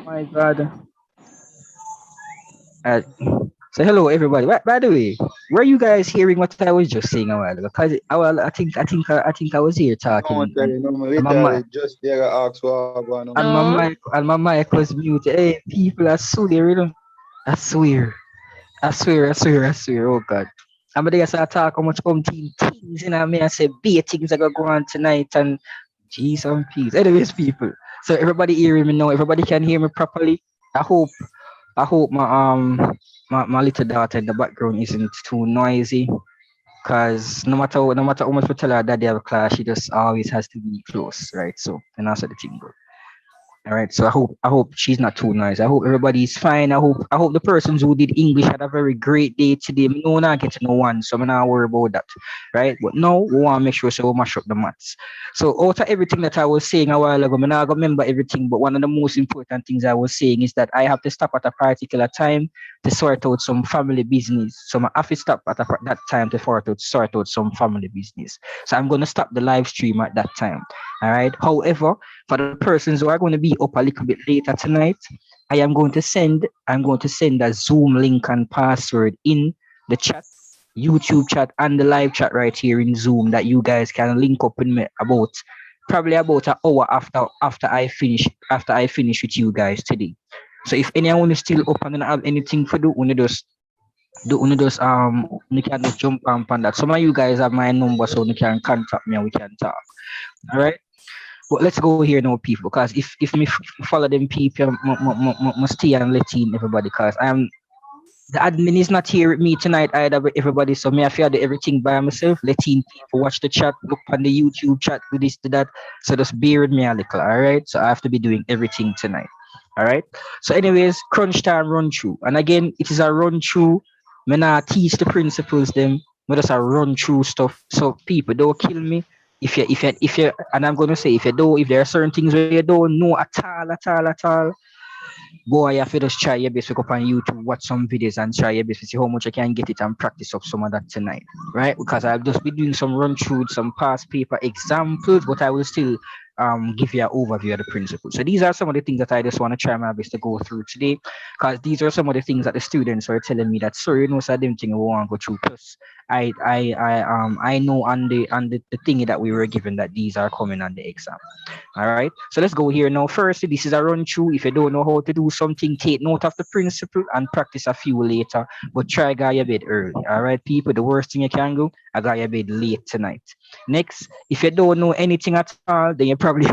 My God. Uh, so hello everybody. By the way, were you guys hearing what I was just saying a while ago? Because I think I was here No, talking Terry, no, and my literally just there ask what going on. No. and my mic was muted. Hey, people, I swear, you know. I swear. I swear. Oh God. I'm gonna start talk how much things, you know what I mean? I say be things are gonna go on tonight and jeez and peace. Anyways, people. So everybody hearing me now, everybody can hear me properly. I hope I hope my little daughter in the background isn't too noisy. Cause no matter how much we tell her that they have a class, she just always has to be close, right? So and that's how the thing goes. All right. So I hope she's not too nice. I hope everybody's fine. I hope the persons who did English had a very great day today. Me know not get to know one, so I'm not worry about that. Right? But no, we want to make sure so we mash up the maths. So out of everything that I was saying a while ago, I'm not gonna remember everything, but one of the most important things I was saying is that I have to stop at a particular time to sort out some family business. So I have to stop at that time to sort out some family business. So I'm gonna stop the live stream at that time. All right. However, for the persons who are going to be up a little bit later tonight, I'm going to send a Zoom link and password in the chat, YouTube chat, and the live chat right here in Zoom that you guys can link up with me about probably about an hour after I finish with you guys today. So if anyone is still up and don't have anything to do, you can just jump on that. Some of you guys have my number, so you can contact me and we can talk. All right. But let's go here now, people, because if me follow them people, must stay and let in everybody, because the admin is not here with me tonight either with everybody, so me I feel do everything by myself, letting people watch the chat, look on the YouTube chat, do this, do that. So just bear with me a little, all right? So I have to be doing everything tonight. All right. So, anyways, crunch time run through. And again, it is a run through. Me not teach the principles them. Me just a run through stuff. So people don't kill me. If you and I'm gonna say if there are certain things where you don't know at all, boy, you have to just try your best to go up on YouTube, watch some videos and try your best to see how much you can get it and practice up some of that tonight. Right? Because I've just been doing some run through some past paper examples, but I will still give you an overview of the principles. So these are some of the things that I just want to try my best to go through today. Because these are some of the things that the students were telling me that sorry, you know, so them thing we want to go through. Plus I know on the thing that we were given that these are coming on the exam. All right. So let's go here now. First, this is a run through. If you don't know how to do something, take note of the principle and practice a few later. But try go your bed early. All right, people. The worst thing you can do, I got your bed late tonight. Next, if you don't know anything at all, then you're probably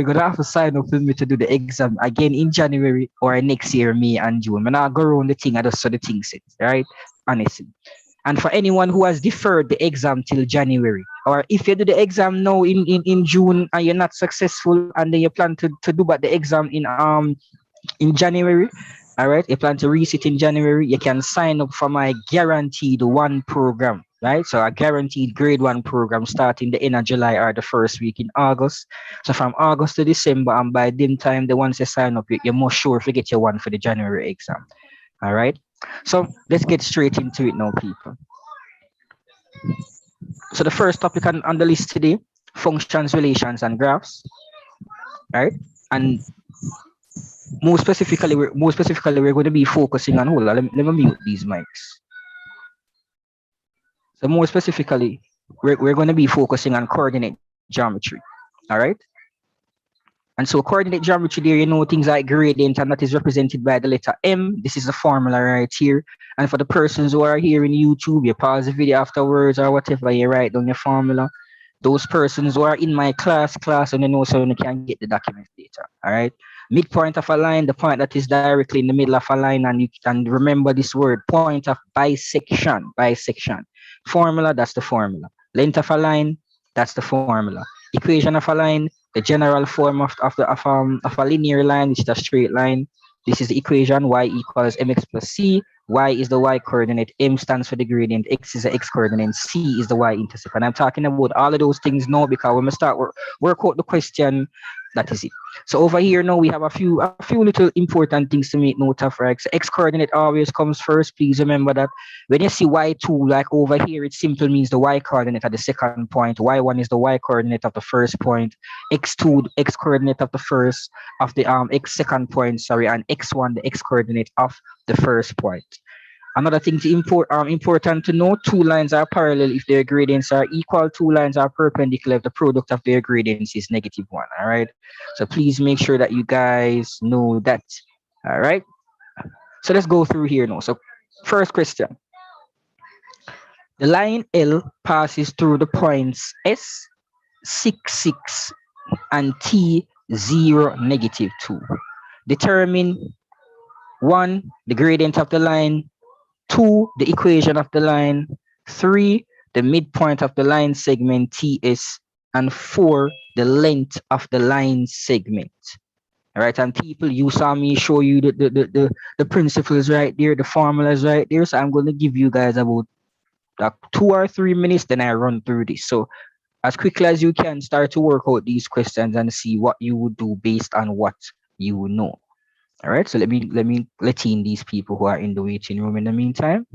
gonna have to sign up with me to do the exam again in January or next year, May and June. When I go around the thing, I just saw the thing set, right? Honestly. And for anyone who has deferred the exam till January, or if you do the exam now in June and you're not successful, and then you plan to do but the exam in January, all right, you plan to resit in January, you can sign up for my guaranteed one program. right? So a guaranteed grade one program starting the end of July or the first week in August. So from August to December, and by then time, the ones you sign up, you're more sure if you get your one for the January exam. All right. So let's get straight into it now, people. So the first topic on the list today, functions, relations, and graphs, right? And more specifically, we're going to be focusing on, hold on, let me mute these mics. So more specifically, we're going to be focusing on coordinate geometry. All right. And so coordinate geometry there, things like gradient, and that is represented by the letter M. This is the formula right here. And for the persons who are here in YouTube, you pause the video afterwards or whatever, you write down your formula. Those persons who are in my class, and so you can get the document later. All right. Midpoint of a line, the point that is directly in the middle of a line, and you can remember this word, point of bisection. Bisection. Formula, that's the formula. Length of a line, that's the formula. Equation of a line, the general form of a linear line, which is a straight line. This is the equation: y equals mx plus c. Y is the y coordinate, m stands for the gradient, x is the x coordinate, c is the y intercept. And I'm talking about all of those things now because when we start work out the question, that is it. So over here now we have a few little important things to make note of, right? So x coordinate always comes first. Please remember that when you see y2, like over here, it simply means the y coordinate at the second point. Y1 is the y coordinate of the first point. X2, the x coordinate of the first of the x second point, sorry, and x1, the x coordinate of the first point. Another thing to important to know, two lines are parallel if their gradients are equal, two lines are perpendicular if the product of their gradients is -1. All right. So please make sure that you guys know that. All right. So let's go through here now. So first question. The line L passes through the points S, 6, 6, and T, 0, -2. Determine 1, the gradient of the line, 2, the equation of the line, 3, the midpoint of the line segment TS, and 4, the length of the line segment. All right, and people, you saw me show you the principles right there, the formulas right there. So I'm going to give you guys about like 2 or 3 minutes, then I run through this. So as quickly as you can, start to work out these questions and see what you would do based on what you know. All right, so let me let in these people who are in the waiting room in the meantime.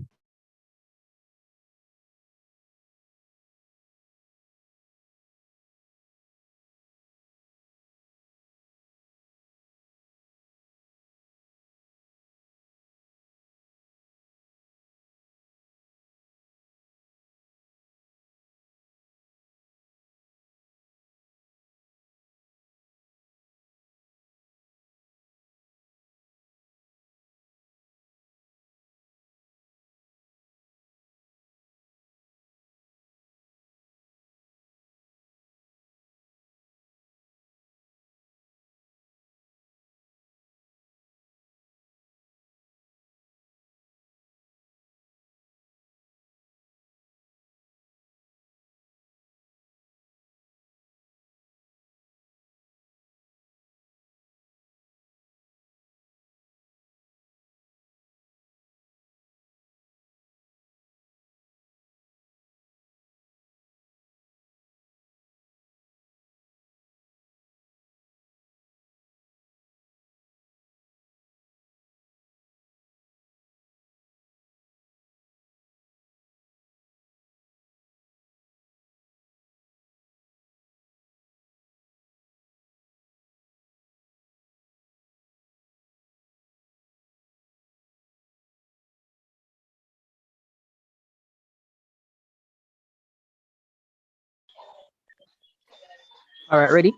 All right, ready?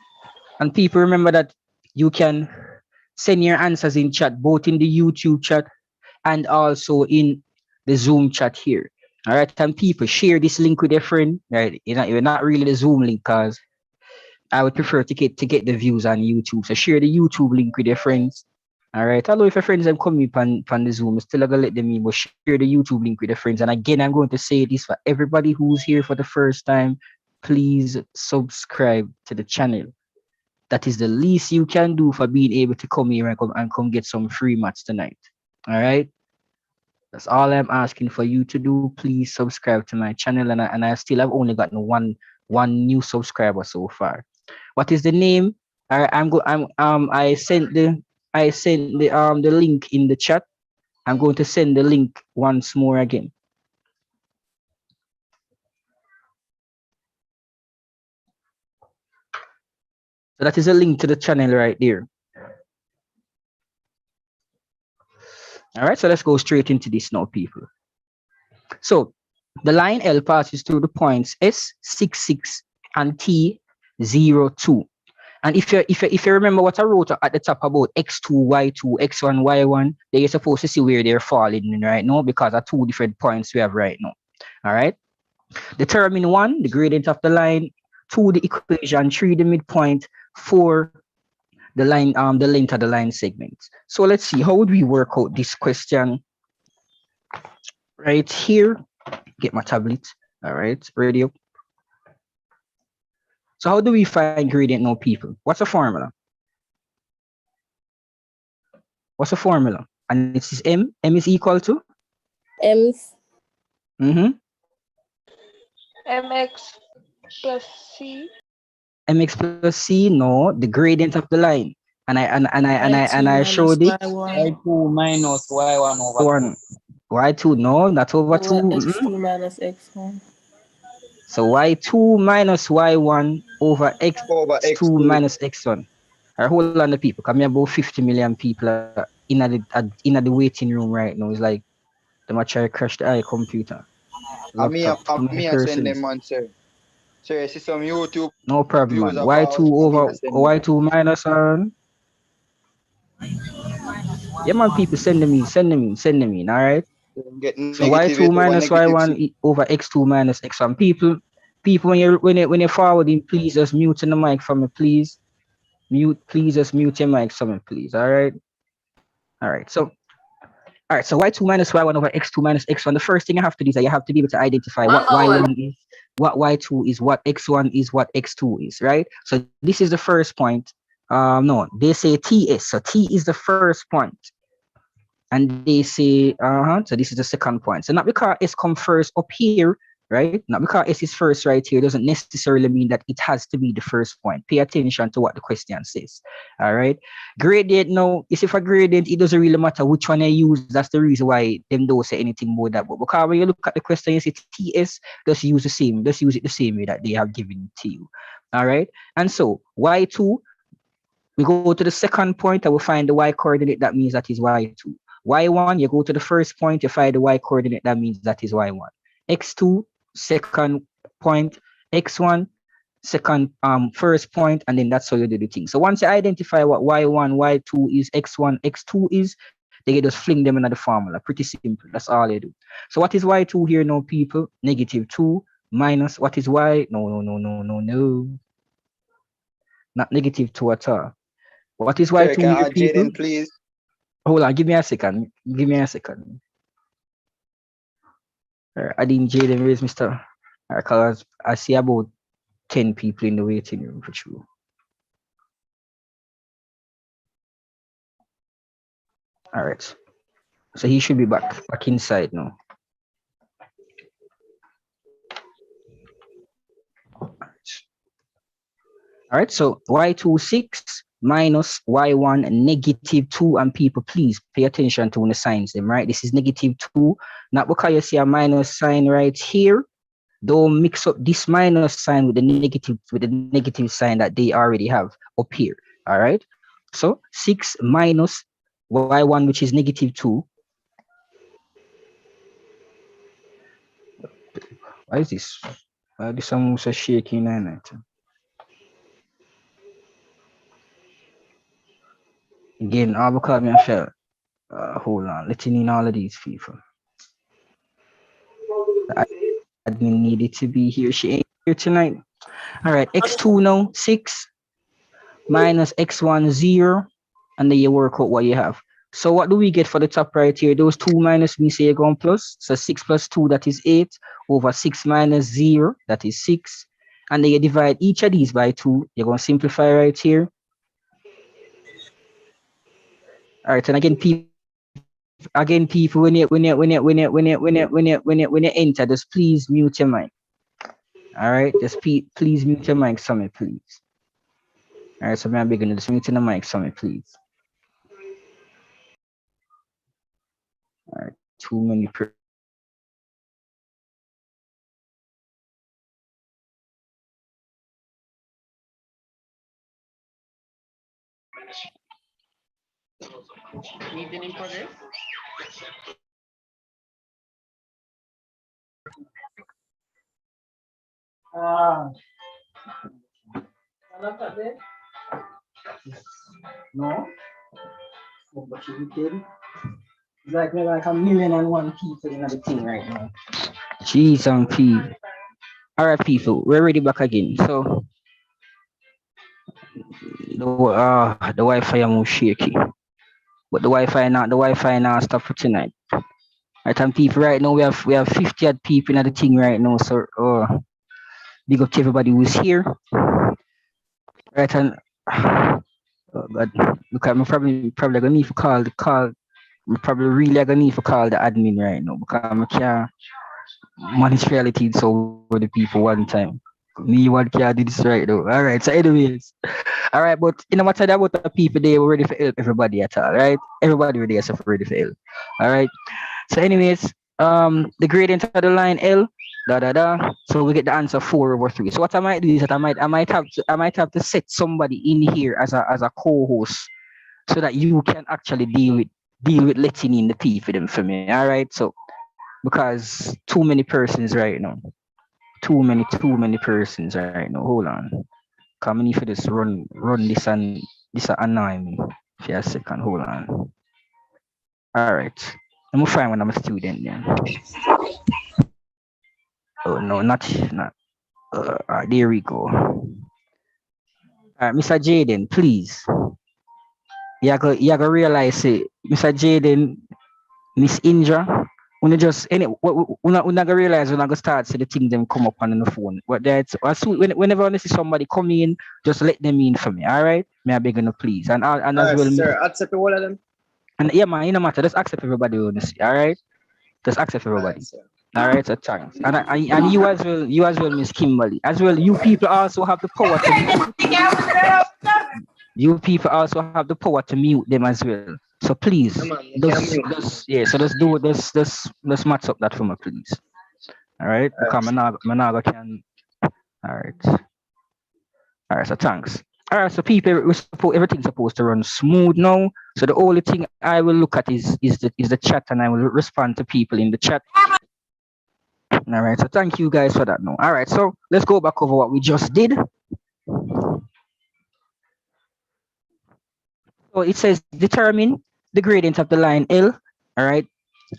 And people, remember that you can send your answers in chat, both in the YouTube chat and also in the Zoom chat here. All right, and people, share this link with a friend. Right, you're not really the Zoom link because I would prefer to get the views on YouTube. So share the YouTube link with your friends. All right. Although if your friends have come on the Zoom, I'm still gonna let them in, but share the YouTube link with your friends. And again, I'm going to say this for everybody who's here for the first time. Please subscribe to the channel. That is the least you can do for being able to come here and come get some free mats tonight. All right. That's all I'm asking for you to do. Please subscribe to my channel, and I still have only gotten one new subscriber so far. What is the name? I sent the link in the chat. I'm going to send the link once more again. So that is a link to the channel right there. All right, so let's go straight into this now, people. So the line L passes through the points S66 and T02. And if you remember what I wrote at the top about x2, y2, x1, y1, then you're supposed to see where they're falling in right now because of two different points we have right now. All right. Determine 1, the gradient of the line, 2, the equation, 3, the midpoint, 4, the length of the line segment. So let's see, how would we work out this question right here? Get my tablet. All right, ready up. So how do we find gradient now, people? What's the formula? What's the formula? And it is m. M is equal to M's mx plus c. mx plus c. No, the gradient of the line. And I showed it. y2 minus y1 over 1. y2, no, that's over 2. x2 minus x1. So y2 minus y1 over x2 minus x1. All right, hold on, the people. Come here, about 50 million people in the waiting room right now. It's like the match I crashed the computer. Laptop. Too many I send them persons. man, sir. Sir, I see some YouTube No problem, views man. of Y2 over y2 minus on. Yeah, man, people, send them in. All right. So y2 minus y1 over x2 minus x1. People, when you're forwarding, please just mute the mic for me, please. Please just mute your mic for me, please. All right. So y2 minus y1 over x2 minus x1. The first thing I have to do is that you have to be able to identify what y1 is, what y2 is, what x1 is, what x2 is, right? So this is the first point. No, they say TS. So T is the first point. And they say, so this is the second point. So not because S come first up here, right? Not because S is first right here doesn't necessarily mean that it has to be the first point. Pay attention to what the question says. All right. Gradient now, is if a gradient, it doesn't really matter which one I use. That's the reason why them don't say anything more that. But because when you look at the question, you see TS, just use it the same way that they have given to you. All right. And so Y2, we go to the second point, I will find the Y coordinate. That means that is Y2. Y1, you go to the first point, you find the Y coordinate, that means that is Y1. X2, second point, X1, second first point, and then that's how you do the thing. So once you identify what Y1, Y2 is, X1, X2 is, they just fling them into the formula. Pretty simple. That's all they do. So what is Y2 here now, people? -2 minus what is Y? No. Not -2 at all. What is Y2 can here, people? Jaden, please? Hold on, give me a second. I didn't Jaden, where's Mr. Because I see about 10 people in the waiting room for sure. All right. So he should be back inside now. All right. So Y26 minus Y1 -2, and people, please pay attention to when the signs them, right? This is -2, not because you see a minus sign right here. Don't mix up this minus sign with the negative sign that they already have up here. All right. So 6 minus y1, which is -2. Why is this? Why this almost a shaking and again, all because I felt. Hold on, letting in all of these people. The admin needed to be here. She ain't here tonight. All right, x2 now 6 minus x1 0, and then you work out what you have. So what do we get for the top right here? Those 2 minus me say you're going plus. So 6 plus 2, that is 8, over 6 minus 0, that is 6. And then you divide each of these by 2. You're going to simplify right here. All right, and again, people, I again, people, when you enter, just please mute your mic. All right, just please mute your mic, Summit, please. All right, so I'm beginning. Just mute the mic, Summit, please. All right, too many. Meeting in progress. No, but you did. It's like we're like 1,000,001 people in the thing right now. Jeez, P. All right, people, we're ready back again. So the Wi-Fi is more shaky, but the Wi-Fi now stop for tonight. Right, and people right now we have 50 odd people in the thing right now. So big up to everybody who's here. Right, and oh God, look, I'm probably gonna need to call. I'm probably really gonna need to call the admin right now because I can't manage reality so with the people one time. Me one can't do this right now. All right. So, anyways, all right. But in no matter that, about the people, they were ready for help. Everybody at all, right? Everybody ready is ready for help. All right. So, anyways, the gradient of the line L. Da da da. So we get the answer 4/3. So what I might do is that I might have to set somebody in here as a co-host so that you can actually deal with letting in the P for them for me. All right. So because too many persons right now. Too many persons right now. Hold on. Come in for this run this and this annoy me. For a second. Hold on. All right. I'm gonna find when I'm a student then. Oh no, not. There we go. All right, Mr. Jaden, please. You go realize it, Mr. Jaden, Miss Indra. When you just when I go realize when I go start see the thing them come up on the phone. But that's whenever I see somebody come in, just let them in for me. All right, may I beg you please, and as well, sir, accept all of them. and yeah, man, no matter, just accept everybody on this. All right, just accept everybody. All right, so thanks, and you as well, Miss Kimberly, as well. You people also have the power to mute. You people also have the power to mute them as well. So please, so let's match up that for me, please. All right, because Managa can. All right, so thanks. All right, so people, everything's supposed to run smooth now. So the only thing I will look at is the chat, and I will respond to people in the chat. All right, so thank you guys for that now. All right, so let's go back over what we just did. So it says determine the gradient of the line L, all right?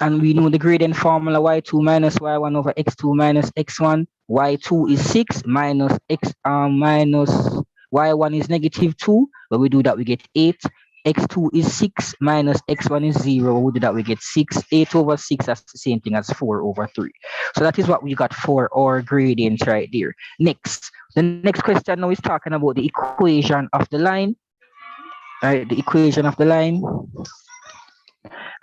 And we know the gradient formula y2 minus y1 over x2 minus x1. Y2 is 6 minus x minus y1 is -2. When we do that, we get 8. X2 is 6 minus x1 is 0. When we do that, we get 6. 8/6, that's the same thing as 4/3. So that is what we got for our gradients right there. Next, the next question now is talking about the equation of the line. Right, the equation of the line.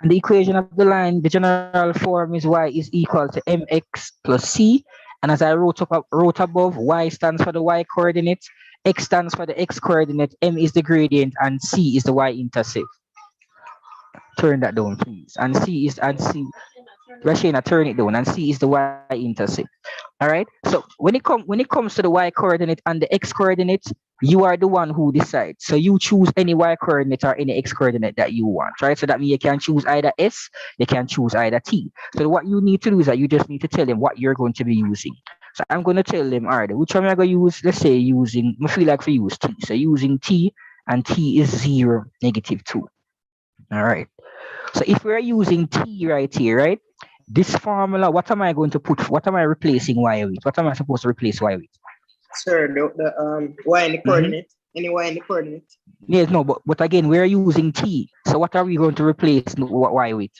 And the equation of the line, the general form is y is equal to mx plus c. And as I wrote above, y stands for the y coordinate, x stands for the x coordinate, m is the gradient, and c is the y-intercept. Turn that down, please. And c, Rashina, turn it down, and c is the y-intercept. All right. So when it comes to the y coordinate and the x coordinate, you are the one who decides. So you choose any y coordinate or any x coordinate that you want, right? So that means you can choose either s, you can choose either t. So what you need to do is that you just need to tell them what you're going to be using. So I'm going to tell them, all right, which one am I going to use? Let's say I feel like we use t. So using t, and t is 0, -2. All right. So if we're using t right here, right? This formula, what am I going to put? What am I replacing y with? What am I supposed to replace y with? Sir, the y in the coordinate. Any y in the coordinate. Yes, no, but again, we're using t. So what are we going to replace y with?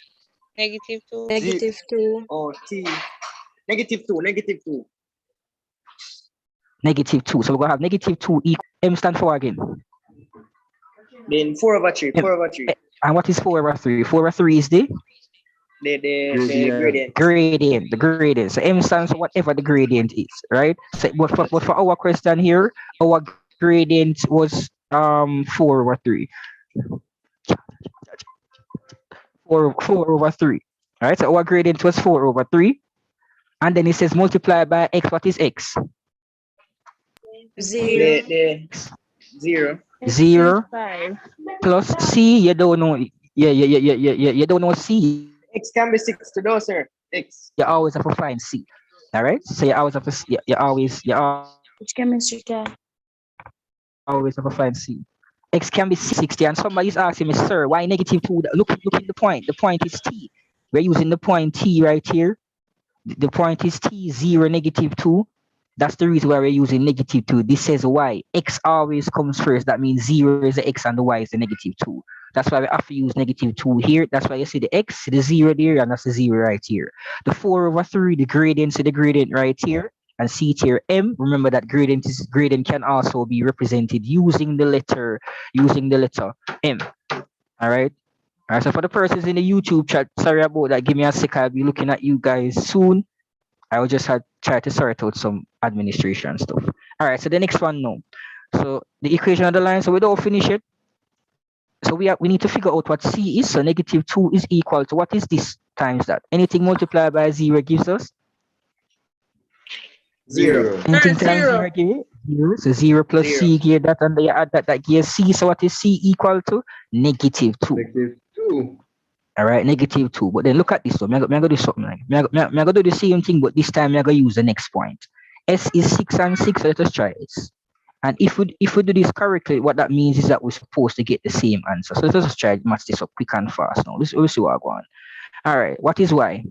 -2. -2. Oh, t. -2. -2. So we're going to have -2 equal m stand for again. Then 4/3. 4/3. And what is 4/3? 4/3 is the The gradient. The gradient. So M stands for whatever the gradient is, right? So, but for our question here, our gradient was 4/3. 4/3. All right. So our gradient was 4/3, and then it says multiply by x. What is x? Zero. The zero. 0 5. plus c. You don't know. Yeah. You don't know c. X can be 6 to those, sir. X. You always have to find c. All right. So you always have to. You Which chemistry can? always have to find c. X can be 60, and somebody's asking me, sir, why -2? Look at the point. The point is t. We're using the point t right here. The point is t 0 -2. That's the reason why we're using -2. This says y. X always comes first. That means 0 is the x and the y is the -2. That's why we have to use -2 here. That's why you see the x, the 0 there, and that's the 0 right here. The 4/3, the gradient, so the gradient right here. And C tier M. Remember that gradient can also be represented using the letter M. All right. All right. So for the persons in the YouTube chat, sorry about that. Give me a sec. I'll be looking at you guys soon. I will just try to sort out some administration stuff. All right, so the next one now. So the equation of the line, so we don't finish it. So we need to figure out what C is. So -2 is equal to what is this times that? Anything multiplied by 0 gives us? 0. Anything times 0 gives it? 0. So 0 plus 0. C give that, and then you add that gives C. So what is C equal to? -2. -2. All right, -2. But then look at this. So I'm going to do something like I'm going to do the same thing, but this time I'm going to use the next point. S is 6 and 6. So let us try this. And if we do this correctly, what that means is that we're supposed to get the same answer. So let us just try to match this up quick and fast now. We'll see what I go on. All right, what is y?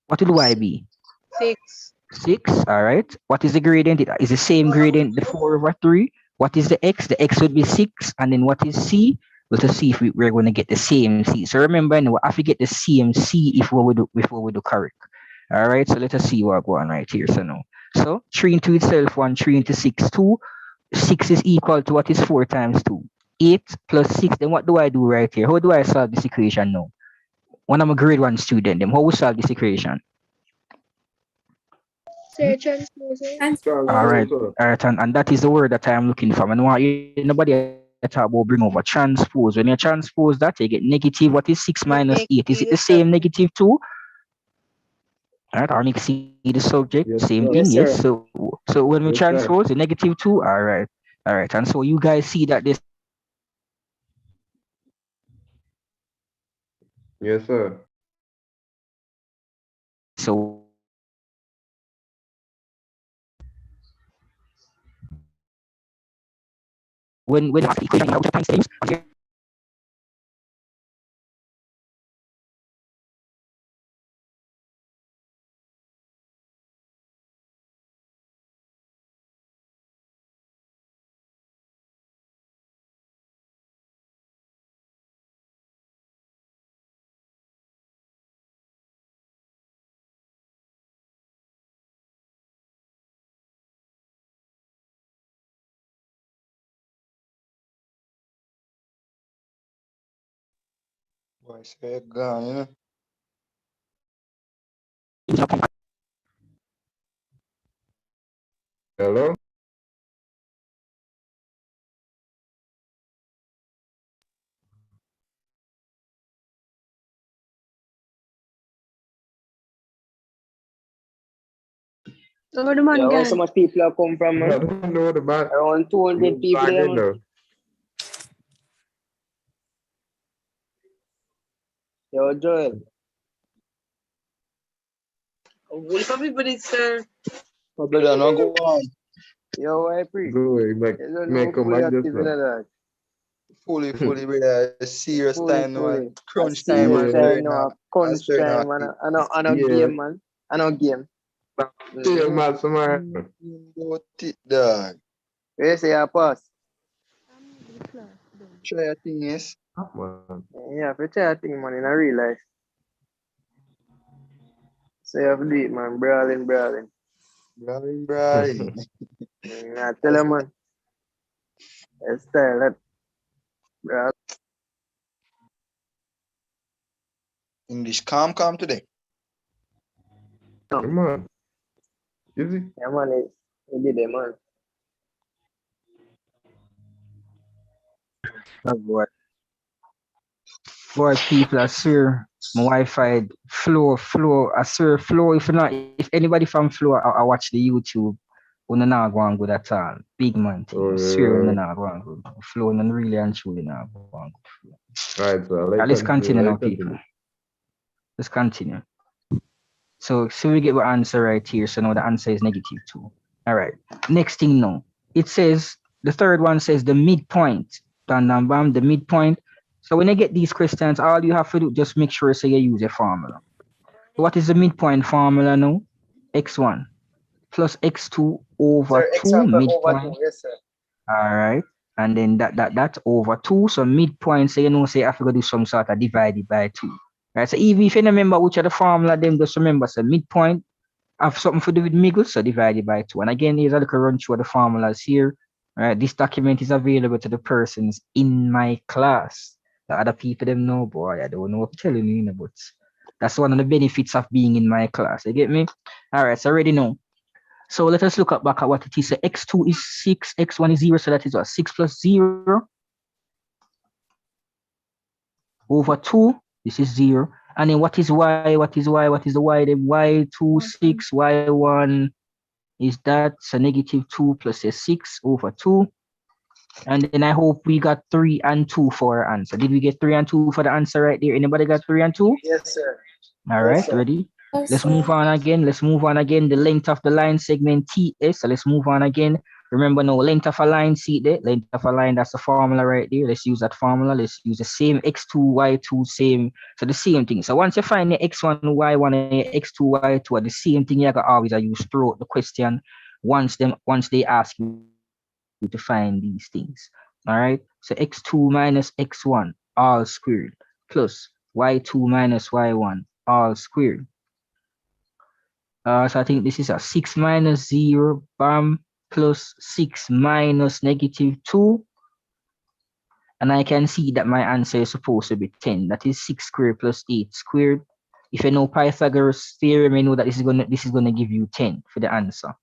What will y be? 6. 6. All right. What is the gradient? It is the same gradient, the 4/3. What is the x? The x would be 6. And then what is c? We'll just see if we're going to get the same c. So remember, we have to get the same c if we do correct. All right. So let us see what go on right here. So now, so 3 into itself 1, 3 into 6 2. 6 is equal to what is 4 times 2? 8 plus 6. Then what do I do right here? How do I solve this equation now? When I'm a grade 1 student, then how we solve this equation? Say transposing. All right, and that is the word that I am looking for. And why nobody talk about bring over transpose. When you transpose that, you get negative. What is 6 minus 8? Is it the same -2? All right, or make C the subject, Yes, same sir. thing. Yes, Yes. sir. So when we Yes, sir. transpose the -2, all right. And so you guys see that this. Yes, sir. So when the equation how to times things, Boy, say gone, you know. Hello? Over the man, Yo, guy. so much people have come from, I man. don't know about Around 200 people there, man. though. Yo, Joel. What if everybody, sir? Oh, brother, no go on. Yo, I pre. Go away, make You don't know make come fully back just active in now. that. Fully, brother. Serious Fully, time, fully. man. Crunch I time, serious man. Yeah, time Right now. now. I Crunch swear now. time, man. I know yeah. game, man. I know game. See you, Mm-hmm. man, tomorrow. Go it, dog. Where you say I pass? Try your thing, yes. Man. Yeah, for try a thing, man, in a real life. So you have to do it, man. Brawling. Brawling. I tell you, man. Style that. Brawling. English calm today. Come on. Easy. Yeah, man, it did it, man. Oh, boy, people, I swear, my Wi-Fi flow, I swear, flow. If anybody from flow, I watch the YouTube. Una not going good at all. Big man thing. Oh, I swear, una yeah. not going good. Flow, and really and truly not going good. Right, so Right, let's continue now, people. Let's continue. So we get the answer right here. So now the answer is -2. All right. Next thing now, it says the third one says the midpoint. Bam, bam, bam, the midpoint. So when you get these questions, all you have to do just make sure you use a formula. What is the midpoint formula now? X1 plus X2 over Sir, 2 example over midpoint. 2, yes, sir. All right. And then that over 2. So midpoint, so say I have to do some sort of divided by 2. Right. So even if you don't remember which are the formula, then just remember so midpoint have something to do with middle, so divided by 2. And again, here's a little run through the formulas here. Right. This document is available to the persons in my class. The other people them know, boy, I don't know what I'm telling you, but that's one of the benefits of being in my class. You get me? All right, so already know. So let us look back at what it is. So x2 is 6, x1 is 0, so that is what? 6 plus 0 over 2. This is 0. And then what is y? What is y? What is the y? Then y2, 6, y1 is that. So -2 plus a 6 over 2. And then I hope we got 3 and 2 for our answer. Did we get 3 and 2 for the answer right there? Anybody got 3 and 2? Yes, sir. All right, ready? Let's move on again. The length of the line segment TS. So let's move on again. Remember now, length of a line, see there? Length of a line, that's the formula right there. Let's use that formula. Let's use the same x2, y2, same. So the same thing. So once you find the x1, y1, and your x2, y2 are the same thing, you got always use throughout the question once they ask you to find these things. All right. So x2 minus x1 all squared plus y2 minus y1 all squared. So I think this is a 6 minus 0, bam, plus 6 minus -2. And I can see that my answer is supposed to be 10. That is 6 squared plus 8 squared. If you know Pythagoras theorem, you know that this is gonna give you 10 for the answer.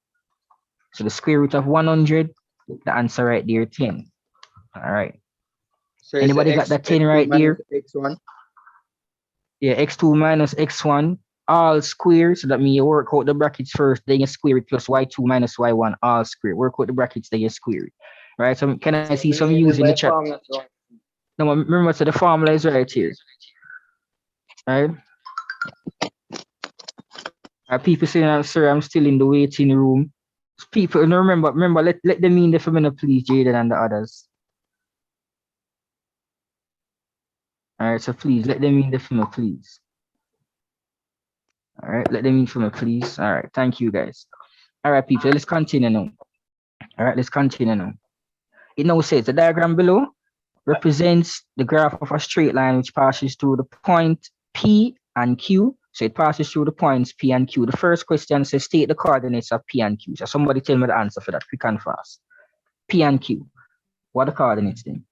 So the square root of 100, the answer right there, 10. All right. So Anybody got that 10 right there? X1. Yeah, x2 minus x1 all square. So that means you work out the brackets first, then you square it plus y2 minus y1 all square. Work out the brackets, then you square it. Right. So can I see some use in the chat? No, remember, so the formula is right here. Right. People saying, sir, I'm still in the waiting room. People, no, remember, let them in there for a minute, please, Jaden and the others. All right, so please let them in the film, please. All right, let them in for me, please. All right, thank you, guys. All right, people, let's continue now. All right, let's continue now. It now says the diagram below represents the graph of a straight line which passes through the point P and Q. So it passes through the points P and Q. The first question says state the coordinates of P and Q. So somebody tell me the answer for that, quick and fast. P and Q. What are the coordinates then?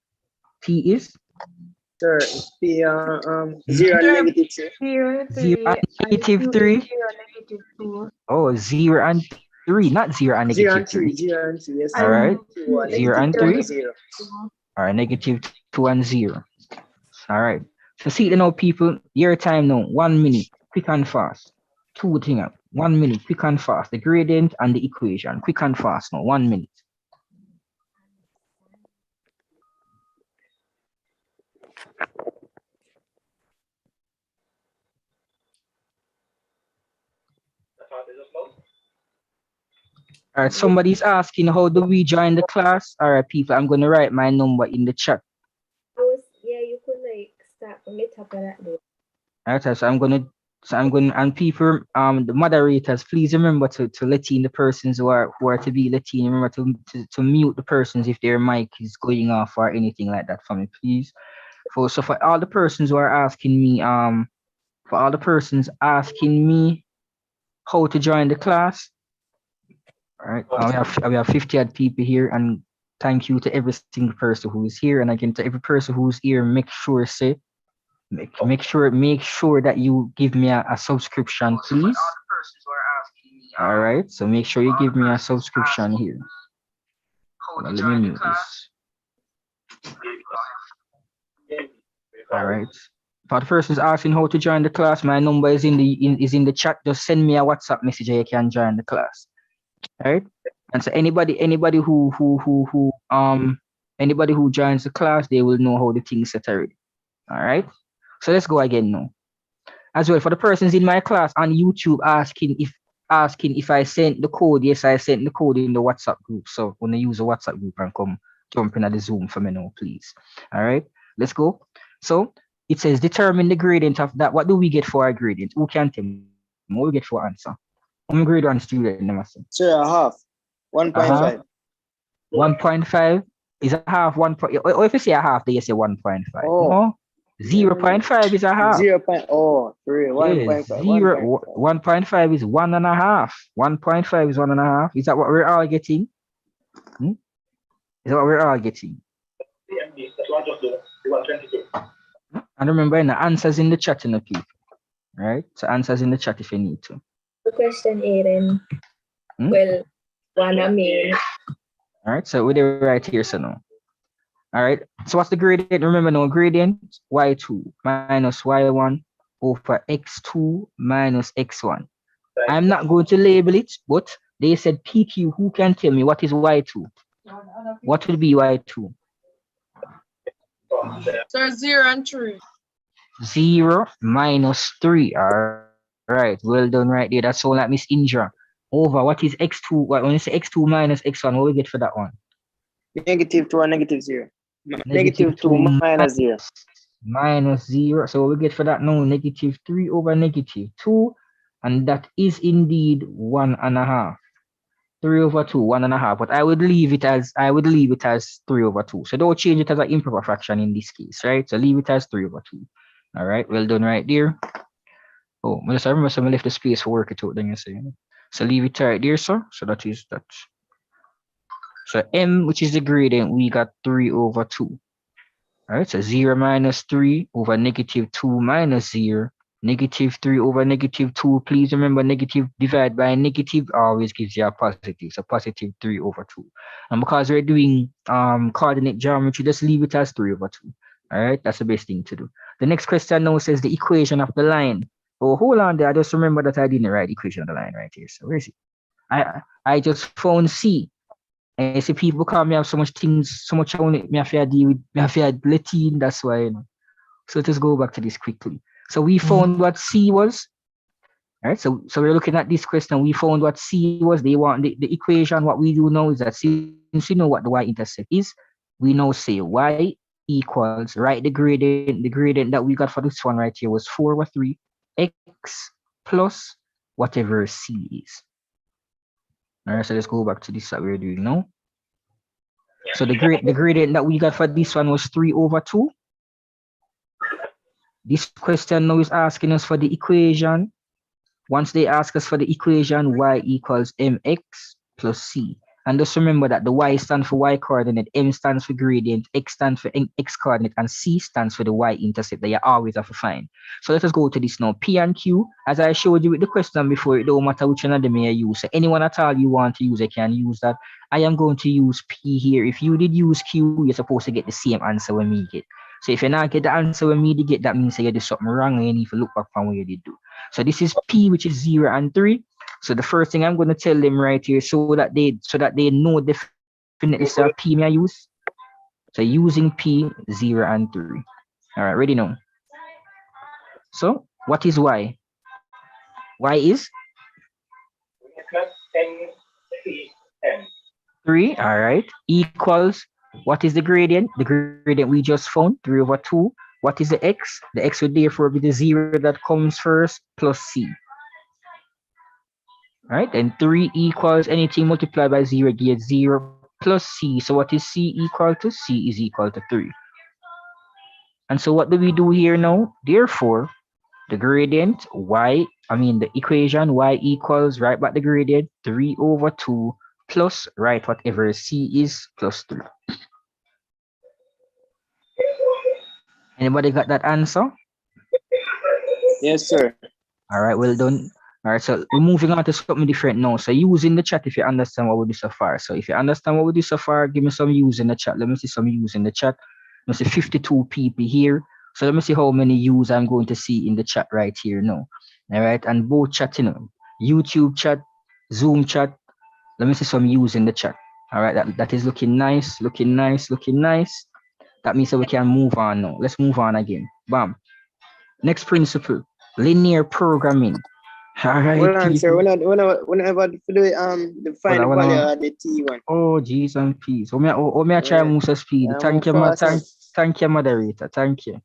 P is? Sir, P 0 and -2. 0, 0 and -3. 0, -2. Oh, 0 and 3, not 0 and 0 and -3. 3, 0 and 3, yes. All right. 0 and 3. 0. All right, -2 and 0. All right. So see now, people, your time now, 1 minute, quick and fast. Two things up. 1 minute, quick and fast. The gradient and the equation, quick and fast now, 1 minute. All right, somebody's asking how do we join the class? All right, people, I'm going to write my number in the chat. Yeah, you could like start from the top of that day. All right, so I'm going, and people, the moderators, please remember to let in the persons who are to be let in. Remember to mute the persons if their mic is going off or anything like that for me, please. So for all the persons who are asking me, how to join the class. All right, we have 50 odd people here, and thank you to every single person who is here. And again, to every person who's here, make sure say Make sure that you give me a subscription, please. All right, so make sure you give me a subscription here. Let me mute this. All right. For the person is asking how to join the class, my number is in the chat. Just send me a WhatsApp message and you can join the class. All right. And so anybody who joins the class, they will know how the thing is set already. All right. So let's go again now. As well, for the persons in my class on YouTube asking if I sent the code, yes, I sent the code in the WhatsApp group. So when you use the WhatsApp group and come jump in at the Zoom for me now, please. All right, let's go. So it says determine the gradient of that. What do we get for our gradient? Who can tell me? What we get for answer? I'm a grade 1 student, Namaste. 1.5. 1.5 is a half. Or if you say a half, then you say 1.5. Oh. No? 0.5 is a half. 0.03. 1.5. 1.5 is 1.5. 1.5 is 1.5. Is that what we're all getting? Is that what we're all getting? And remember, the answers in the chat in the people. Right? So answers in the chat if you need to. The question, Aiden. Well, one I mean. All right, so we're right here, so no. All right, so what's the gradient? Remember, no gradient, y2 minus y1 over x2 minus x1. I'm not going to label it, but they said PQ. Who can tell me what is y2? What will be y2? So 0 and 3. 0 minus 3. All right, well done right there. That's all that Miss Indra. Over what is x2? When you say x2 minus x1, what we get for that one? -2 and -0. -2 minus 0. Minus 0. So what we get for that now? -3 over -2. And that is indeed 1.5. 3 over 2, 1.5. But I would leave it as 3 over 2. So don't change it as an improper fraction in this case, right? So leave it as 3 over 2. All right, well done right there. Oh, I remember someone left the space for work it out, then you say. So leave it right there, sir. So that is that. So m, which is the gradient, we got 3 over 2. All right, so 0 minus 3 over -2 minus 0. -3 over -2. Please remember, negative divided by negative always gives you a positive. So positive 3 over 2. And because we're doing coordinate geometry, just leave it as 3 over 2. All right, that's the best thing to do. The next question now says the equation of the line. Oh, hold on there. I just remember that I didn't write the equation of the line right here. So where is it? I just found C. And see people call me have so much things, so much on it, me have to deal with, me have to let in, that's why, you know. So let's go back to this quickly. So we found what C was. All right, so we're looking at this question. We found what C was. They want the equation. What we do now is that since we know what the y-intercept is, we now say y equals, right, the gradient that we got for this one right here was 4 over 3 x plus whatever C is. All right, so let's go back to this that we're doing now. So the gradient that we got for this one was 3 over 2. This question now is asking us for the equation. Once they ask us for the equation, y equals mx plus c. And just remember that the y stands for y coordinate, m stands for gradient, x stands for x coordinate, and c stands for the y-intercept that you always have to find. So let us go to this now. P and Q, as I showed you with the question before, it don't matter which one of them you use. So anyone at all you want to use, you can use that. I am going to use P here. If you did use Q, you're supposed to get the same answer when me get. So if you not get the answer when me get, that means that you did something wrong and you need to look back from what you did do. So this is P, which is 0 and 3. So the first thing I'm going to tell them right here, so that they know definitely so P may I use. So using P, 0 and 3. All right, ready now. So what is Y? Y is 3. All right, equals, what is the gradient? The gradient we just found, 3 over 2. What is the X? The X would therefore be the 0 that comes first plus C. Right, and 3 equals anything multiplied by 0 gives 0 plus C. So what is C equal to? C is equal to 3. And so what do we do here now? Therefore, the gradient the equation y equals, right back the gradient, 3 over 2 plus, right, whatever C is, plus 3. Anybody got that answer? Yes, sir. All right, well done. All right, so we're moving on to something different now. So use in the chat if you understand what we do so far. So if you understand what we do so far, give me some use in the chat. Let me see some use in the chat. Let me see 52 people here. So let me see how many use I'm going to see in the chat right here now. All right, and both chat, YouTube chat, Zoom chat. Let me see some use in the chat. All right, that is looking nice, looking nice, looking nice. That means that we can move on now. Let's move on again. Bam. Next principle, linear programming. All right, Hold on, sir. people. Whenever the find the value of the T1. Oh, jeez and peace. Oh, me I try move so speed. Thank you, thank you, moderator. Thank you.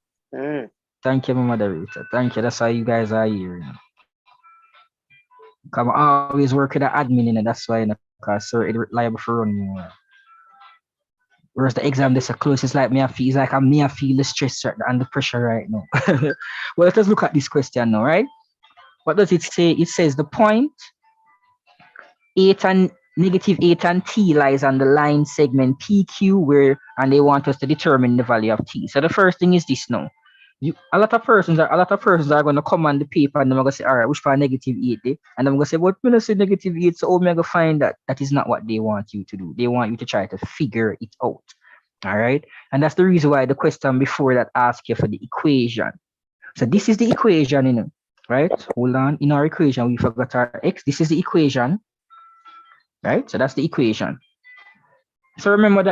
Thank you, my moderator. Thank you. That's how you guys are here. Come always work with the admin, that's why, because sir, it's reliable for run. Whereas the exam this so close, it's like I feel the stress and the pressure right now. Well, let us look at this question now, right? What does it say? It says the point 8 and negative 8 and t lies on the line segment PQ and they want us to determine the value of t. So the first thing is this now. A lot of persons are going to come on the paper and they're going to say, all right, which part negative 8 day? And I'm going to say, but when I say negative 8, so I'm going to find that is not what they want you to do. They want you to try to figure it out. All right. And that's the reason why the question before that asks you for the equation. So this is the equation, right? Hold on. In our equation, we forgot our x. This is the equation, right? So that's the equation. So remember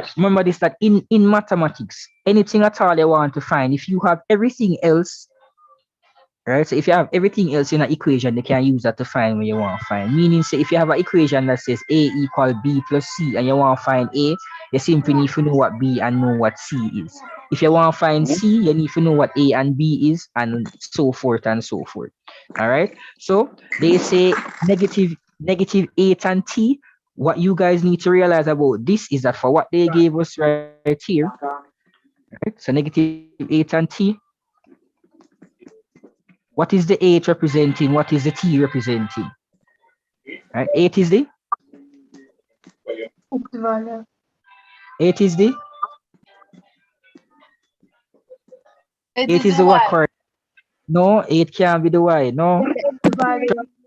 this, that in mathematics, anything at all you want to find, if you have everything else, right? So if you have everything else in an equation, they can use that to find what you want to find. Meaning, say if you have an equation that says A equal B plus C and you want to find A, you simply need to know what B and know what C is. If you want to find C, you need to know what A and B is, and so forth and so forth. All right. So they say negative 8 and T. What you guys need to realize about this is that for what they gave us right here, right? So negative 8 and T. What is the 8 representing? What is the T representing? Right? 8 is the? 8 is the? 8 is the what? Correct? No, 8 can't be the Y. No.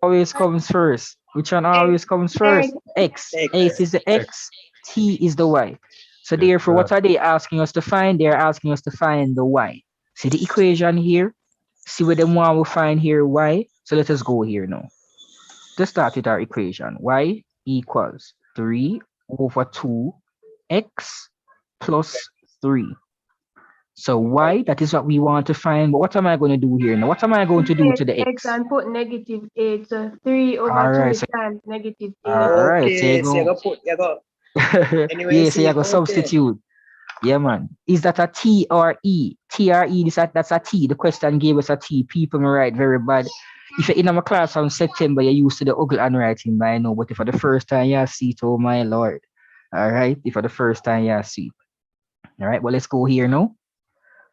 Always comes first. Which one always comes first? X. 8 is the X. T is the Y. So therefore, what are they asking us to find? They're asking us to find the Y. See the equation here? See what them one will find here, Y. So let us go here now. To start with our equation, Y equals 3 over 2 X plus 3. So Y, that is what we want to find. But what am I going to do here now? What am I going to do to the X? And put negative 8. So 3 over 2 times negative 8. All right, okay, so you go. Anyway, yeah, so you go substitute. Yeah, man. Is that a T or E? T or E, that's a T. The question gave us a T. People may write very bad. If you're in my class from September, you're used to the ugly handwriting, but I know. But if for the first time you see it, oh my Lord. All right. If for the first time you see it. All right. Well, let's go here now.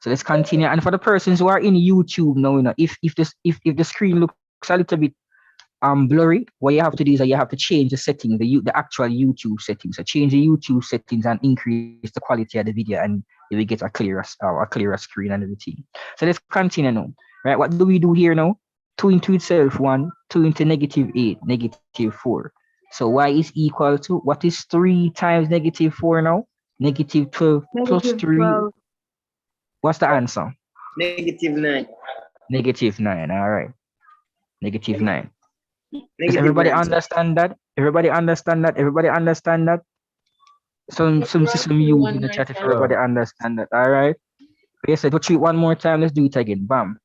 So let's continue. And for the persons who are in YouTube now, if the screen looks a little bit blurry, what you have to do is that you have to change the setting, the actual YouTube settings. So change the YouTube settings and increase the quality of the video, and you will get a clearer screen and everything. So let's continue now. Right? What do we do here now? 2 into itself 1, 2 into negative 8, negative 4. So Y is equal to, what is 3 times negative 4 now? Negative 12 plus 3. 12. What's the answer? Negative 9. Negative 9. All right. Negative 9. Does everybody understand that? Everybody understand that? Everybody understand that? Some you in the chat if everybody understand that. All right. Yes, I do it one more time. Let's do it again. Bam.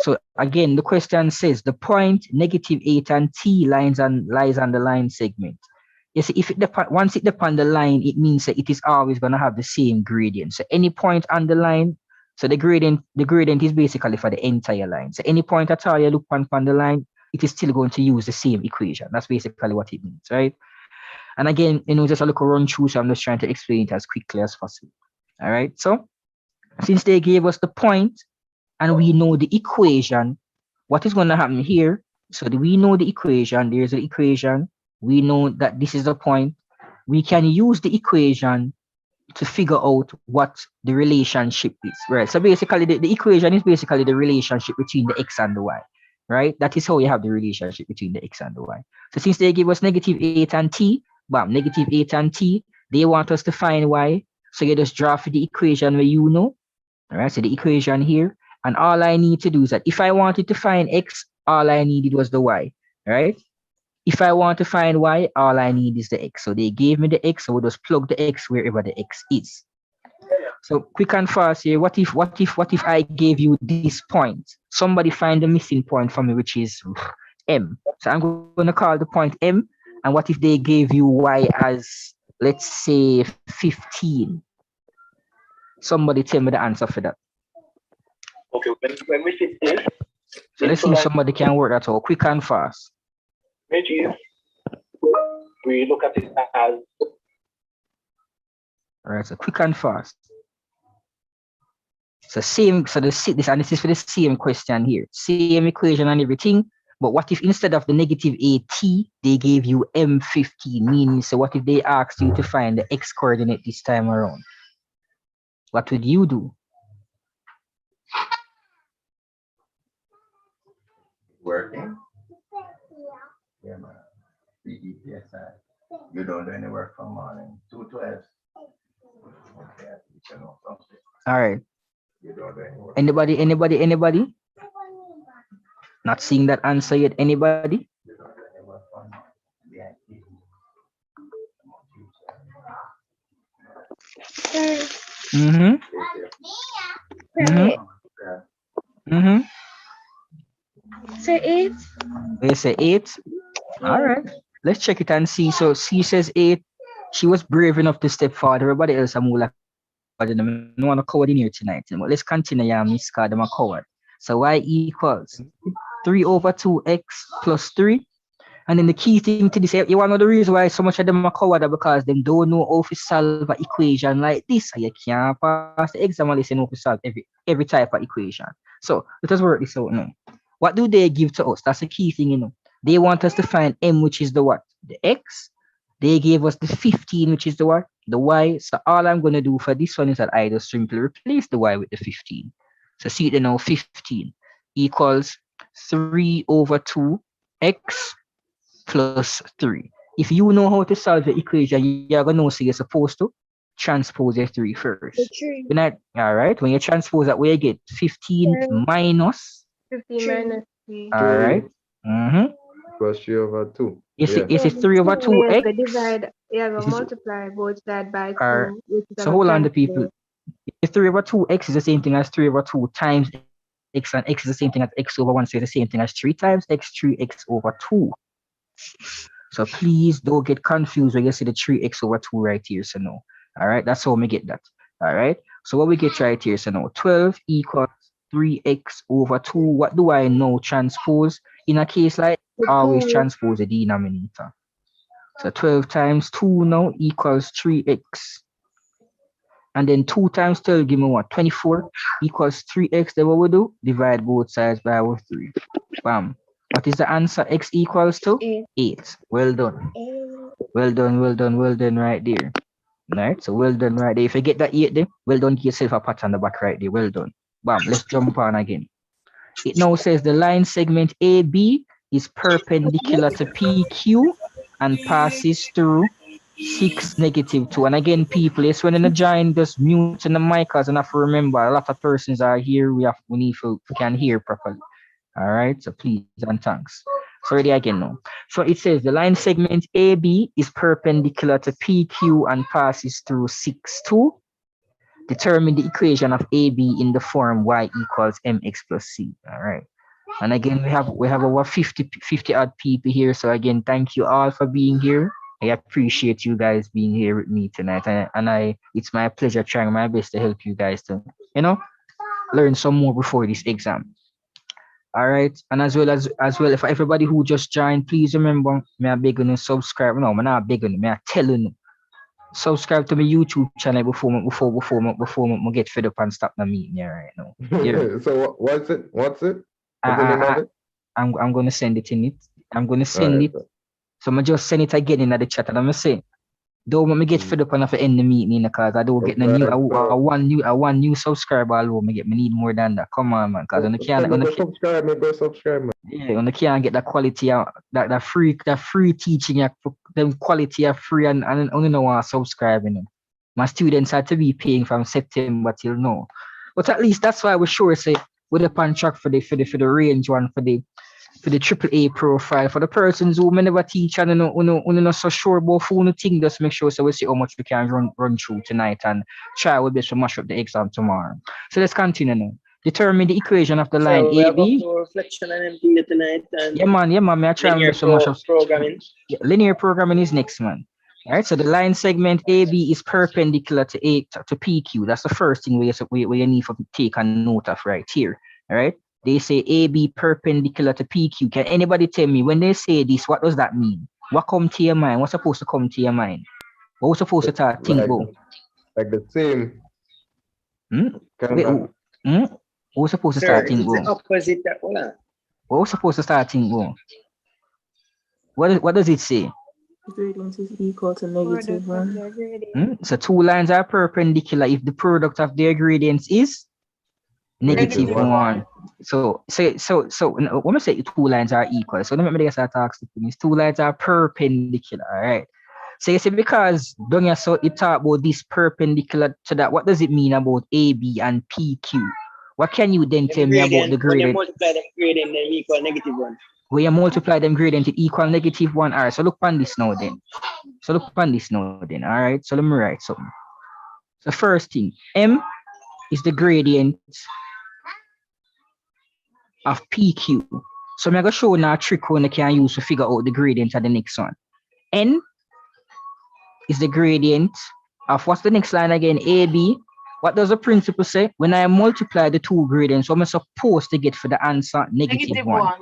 So again, the question says the point negative 8 and T lies on the line segment. Yes, if it once it depends on the line, it means that it is always going to have the same gradient. So any point on the line, so the gradient is basically for the entire line. So any point at all you look on the line, it is still going to use the same equation. That's basically what it means, right? And again, just a little run through, so I'm just trying to explain it as quickly as possible. All right. So since they gave us the point and we know the equation, what is going to happen here? So we know the equation. There's the equation. We know that this is the point. We can use the equation to figure out what the relationship is, right? So basically, the equation is basically the relationship between the X and the Y. right? That is how you have the relationship between the x and the y. So since they give us negative 8 and t, bam, negative 8 and t, they want us to find y. So you just draw for the equation where you know. All right, so the equation here. And all I need to do is that if I wanted to find x, all I needed was the y, right? If I want to find y, all I need is the x. So they gave me the x, so we'll just plug the x wherever the x is. So quick and fast here. What if I gave you this point? Somebody find the missing point for me, which is m. So I'm going to call the point m. And what if they gave you y as, let's say, 15? Somebody tell me the answer for that. Okay, when we fit this, So let's see if somebody can work that out quick and fast. which is we look at it as All right, so quick and fast. So same, so this and this is for the same question here. Same equation and everything. But what if instead of the negative AT, they gave you M15, meaning, so what if they asked you to find the x coordinate this time around? What would you do? Working? Yeah, man. PEPSI. You don't do any work from morning. 212. Okay, you know something. All right. You don't do any work. Anybody? Not seeing that answer yet. Anybody? You don't do any work from morning. Yeah. Mm-hmm. Mm-hmm. Say 8. They say 8. All right. Let's check it and see. So C says 8. She was brave enough to step forward. Everybody else, I'm like, I don't want to coward in here tonight. But let's continue. Yeah, Miss Card, I'm a coward. So y equals 3 over 2x plus 3. And then the key thing to this, you want to know the reason why so much of them are coward, because they don't know how to solve an equation like this. So you can't pass the exam unless you know how to solve every type of equation. So let us work this out now. What do they give to us? That's the key thing, you know. They want us to find m, which is the what? The x. They gave us the 15, which is the what? The y. So all I'm going to do for this one is that I just simply replace the y with the 15. So see it now, 15 equals 3 over 2x plus 3. If you know how to solve the equation, you're going to know, so you're supposed to transpose the 3 first. All right, when you transpose that way, you get 15 minus 15 minus 3. all right. Mm-hmm. Plus 3 over 2. Is Yeah. it 3 over 2x? We divide, we multiply both sides by 2. So hold on, the people. If 3 over 2x is the same thing as 3 over 2 times x, and x is the same thing as x over 1, so it's the same thing as 3 times x, 3x over 2. So please don't get confused when you see the 3x over 2 right here. So no. All right, that's how we get that. All right. So what we get right here, so now 12 equals 3x over 2. What do I know? Transpose. In a case like always transpose the denominator. So 12 times 2 now equals 3x. And then 2 times 12 give me what? 24 equals 3x. Then what we do? Divide both sides by 3. Bam. What is the answer? X equals to 8. Well done. Well done right there. Right? So well done right there. If you get that 8 there, well done, give yourself a pat on the back right there. Well done. Bam. Let's jump on again. It now says the line segment AB is perpendicular to PQ and passes through 6, negative 2. And again, people, it's when in join, just mute in the mic, because and have to remember a lot of persons are here. We need to can hear properly. All right, so please and thanks. So ready again now. So it says the line segment AB is perpendicular to PQ and passes through 6, 2. Determine the equation of AB in the form y equals mx plus c. All right. And again, we have over 50 odd people here. So again, thank you all for being here. I appreciate you guys being here with me tonight. And it's my pleasure trying my best to help you guys to, learn some more before this exam. All right. And as well, if everybody who just joined, please remember, may I beg you to subscribe. No, I'm not begging you, may I tell you. Subscribe to my YouTube channel before I get fed up and stop the meeting here right now. Yeah. So what's it? What's the name of it? I'm gonna send it in it. I'm gonna send it. So I'm just send it again in the chat, and I'm gonna say, Don't want me get fed up enough to end the meeting because I don't get no new one new subscriber alone. Me need more than that. Come on, man. Because Go subscribe, man. yeah, when I can't get that quality out, that free teaching, them quality of free and only know want subscribing. My students had to be paying from September till now. But at least that's why we're sure say with the pan track for the range one for the AAA profile for the persons who may never teach and not so sure about phone thing, just make sure so we see how much we can run through tonight and try our best to mash up the exam tomorrow. So let's continue now. Determine the equation of the line So we have AB. a reflection and everything tonight. And Yeah, man. I try linear to mash up programming. Yeah, linear programming is next, man. All right, so the line segment AB is perpendicular to PQ. That's the first thing we need to take a note of right here. All right, they say AB perpendicular to PQ. Can anybody tell me when they say this, what does that mean? What come to your mind? What's supposed to come to your mind? What was supposed to think about? Like the same. What was supposed to Sir, start it's thinking the about? opposite. Hold on. What was supposed to start thinking about? What does it say? Gradient is equal to -1. So two lines are perpendicular if the product of their gradients is -1. So when I say two lines are equal, so let me get that talks to finish. Two lines are perpendicular, all right? So you see, because don't you so it talk about this perpendicular to that, what does it mean about AB and PQ? What can you then tell me about the When you gradient? multiply them gradient, they equal -1. When you multiply them gradient, it equal -1. All right, so look on this now then. All right, so let me write something. So first thing, M is the gradient of PQ. So I'm going to show now a trick when I can use to figure out the gradient of the next one. N is the gradient of what's the next line again? AB. What does the principle say? When I multiply the two gradients, what am I supposed to get for the answer? -1.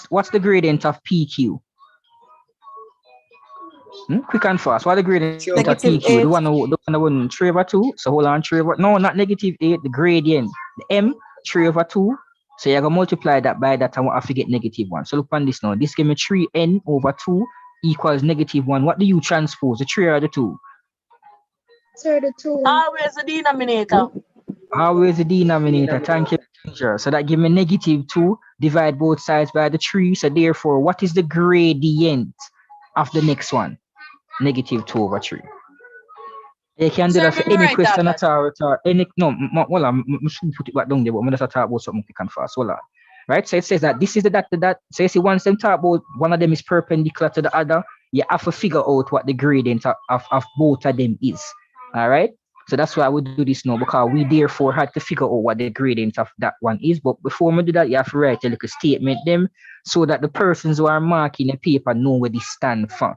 What's the gradient of PQ? Quick and fast. What the gradient of PQ? The one 3/2. So hold on, 3/2. No, not -8. The gradient. The M 3/2. So you're gonna multiply that by that and I forget -1. So look on this now. This give me 3n/2 equals -1. What do you transpose? The 3 or the 2? Sir, the 2. Always the denominator. Always the denominator. Thank you, teacher. So that give me -2. Divide both sides by the 3. So therefore, what is the gradient of the next one? -2/3. You can do that for any question at all. Any well, I'm put it back down there, but I'm just talk about something quick and fast. Well, right? So it says that this is the that. So you see, once them talk about one of them is perpendicular to the other, you have to figure out what the gradient of both of them is. All right. So that's why I would do this now, because we therefore had to figure out what the gradient of that one is. But before we do that, you have to write a little statement them so that the persons who are marking the paper know where they stand for.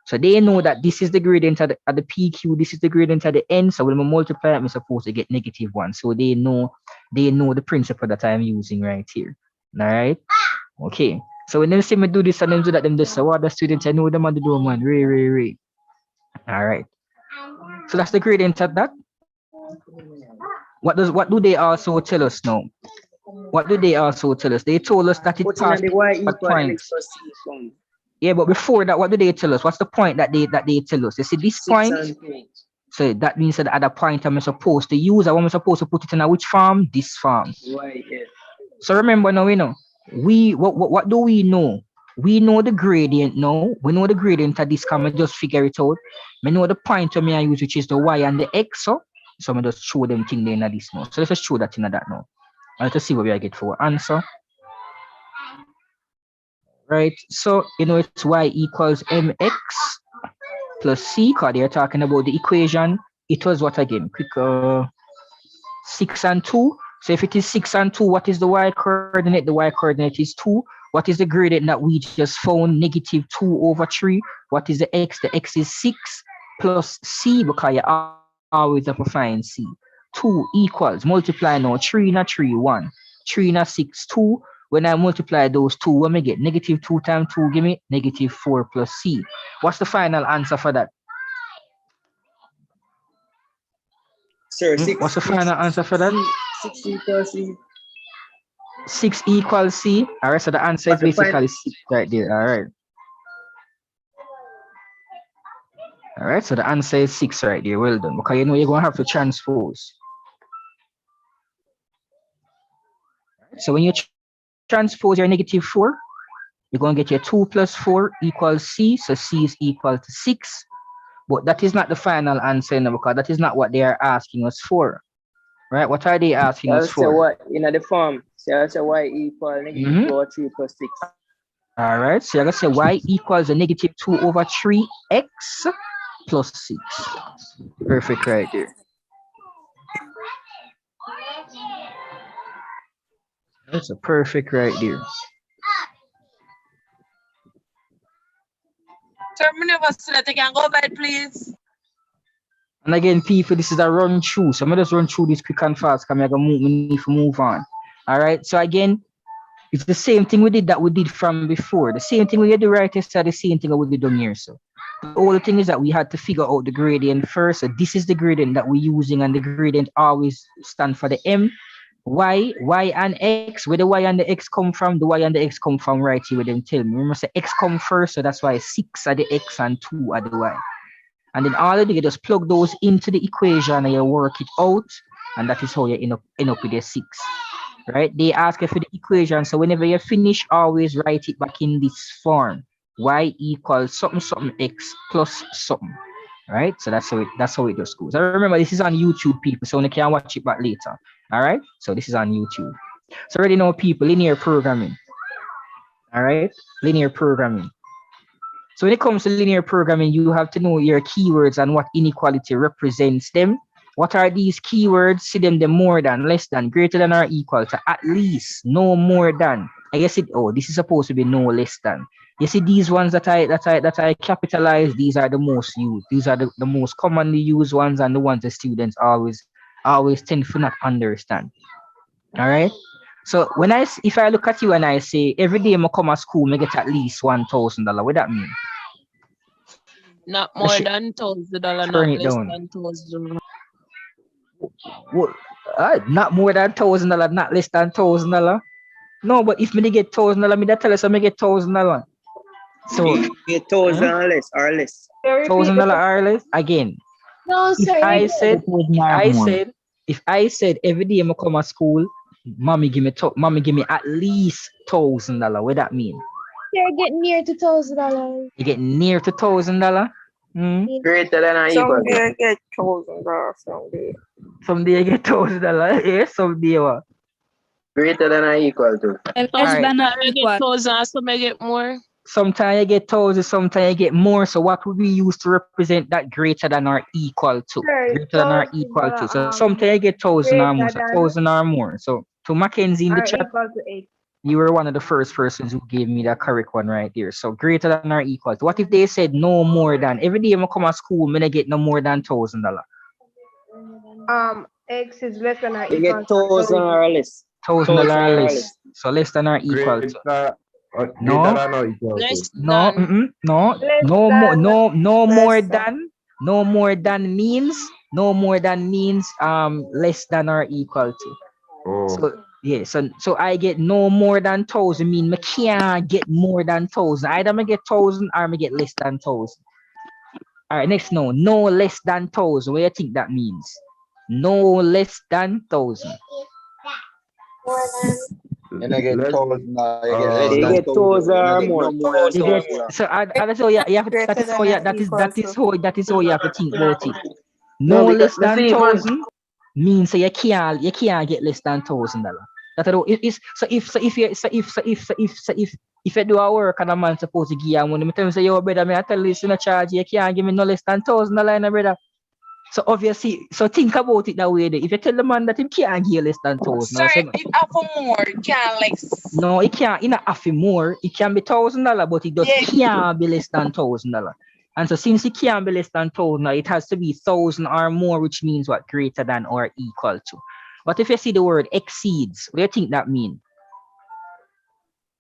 So they know that this is the gradient at the PQ, this is the gradient at the N. So when we multiply, I'm supposed to get -1. So they know the principle that I'm using right here. All right. Okay. So when they see me do this and them do that, them just say, "What the students I know them on the door, man." Ray. All right. So that's the gradient at that. What do they also tell us now? What do they also tell us? They told us that it passed the y equal point. mx plus c form. Yeah, but before that, what do they tell us? What's the point that they tell us? They see this point. So that means that at a point I'm supposed to use, I'm supposed to put it in a which form? This form. Right, yeah. So remember now, what do we know? We know the gradient now. We know the gradient of this, can I just figure it out? We know the point I use, which is the y and the x. So I'm just show them thing in this now. So let's just show that in that now. Let's see what we get for answer. Right, so it's y equals mx plus c, because they're talking about the equation. It was what again? Quick, 6 and 2. So if it is 6 and 2, what is the y coordinate? The y coordinate is 2. What is the gradient that we just found? -2/3. What is the x? The x is 6 plus c, because you always have to find c. 2 equals, multiply now, 3 na 3, 1. 3 na 6, 2. When I multiply those two, what I get? -2 times 2 give me -4 plus c. What's the final answer for that? Sir, 6. What's the final answer for that? 6 equals c. 6 equals c. All right, so the answer is basically 6 right there. All right. All right, so the answer is 6 right there. Well done. Because you know you're going to have to transpose. So when you transpose your -4, you're going to get your 2 plus 4 equals C. So C is equal to 6. But that is not the final answer now, because that is not what they are asking us for. Right? What are they asking I'll us say for? what in the form. So I'll say y equal -2 over 3 plus 6. All right, so you're going to say y equals a -2 over 3x plus 6. Perfect right there. That's a perfect right there. Can go back, please. And again, people, this is a run through. So I'm going to just run through this quick and fast because we need to move on. All right, so again, it's the same thing we did from before. The same thing we did the right test, the same thing we did done here. So the only thing is that we had to figure out the gradient first. So this is the gradient that we're using, and the gradient always stand for the m, y, and x. Where the y and the x come from, the y and the x come from right here with them tell me. Remember, say x come first, so that's why 6 are the x and 2 are the y. And then all you do, you just plug those into the equation and you work it out, and that is how you end up with your 6. Right? They ask you for the equation, so whenever you finish, always write it back in this form: y equals something something x plus something. Right? So that's how it just goes. I remember this is on YouTube, people, so you can watch it back later. All right? So this is on YouTube. So already know, people, linear programming. All right? Linear programming. So when it comes to linear programming, you have to know your keywords and what inequality represents them. What are these keywords? See them, the more than, less than, greater than or equal to, at least, no more than. I guess this is supposed to be no less than. You see these ones that I capitalize, these are the most used. These are the most commonly used ones, and the ones the students always tend to not understand. All right. So if I look at you and I say every day I come to school, I get at least $1,000, what that mean? Not more than $1,000, Turn not it less down. than $1,000. What? Not more than $1,000, not less than $1,000. No, but if me get $1,000, me that tell us I get $1,000. So You get 1,000 or less $1,000 or less again. No, sir. If I said every day I come to school, mommy give me at least $1,000. What that mean? You're getting near to $1,000. You get near to $1,000. Greater than or equal to. Someday I get $1,000 someday. Someday you get $1,000. Yeah, someday what? Greater than or equal to. And less than or equal. I get 1,000, some I get more. Sometimes you get 1,000, sometimes you get more. So what would we use to represent that greater than or equal to? Greater than or equal to. So sometimes you get 1,000 or more, so 1,000 or more. So to Mackenzie in the chat, you were one of the first persons who gave me that correct one right there. So greater than or equal to. What if they said no more than? Every day I come to school, I get no more than $1,000. X is less than or You equal get 1,000 or less. $1,000 or less. So less than or equal to. No more than. No more than means less than or equal to. So yeah, so I get no more than 1,000 mean me can't get more than 1,000. Either me get 1,000 or me get less than 1,000. All right, next no less than 1,000. What do you think that means? No less than 1,000. You don't get 1,000, you get less You than get 1,000 or more. You get, so that's how you have to, that is how you have to think about it. No less than 1,000 means so you can't get less than $1,000. That's how it is. So if you do a work and a man supposed to give you money, I tell you say, yo brother, I tell you no charge, you can't give me no less than $1,000, brother. So obviously, so think about it that way. If you tell the man that he can't give less than 1,000, sorry, it offer more, can't less. No, it can't. It not offer more. It can be $1,000, but it just can't be less than $1,000. And so since it can't be less than 1,000, it has to be 1,000 or more, which means what? Greater than or equal to. But if you see the word exceeds, what do you think that means?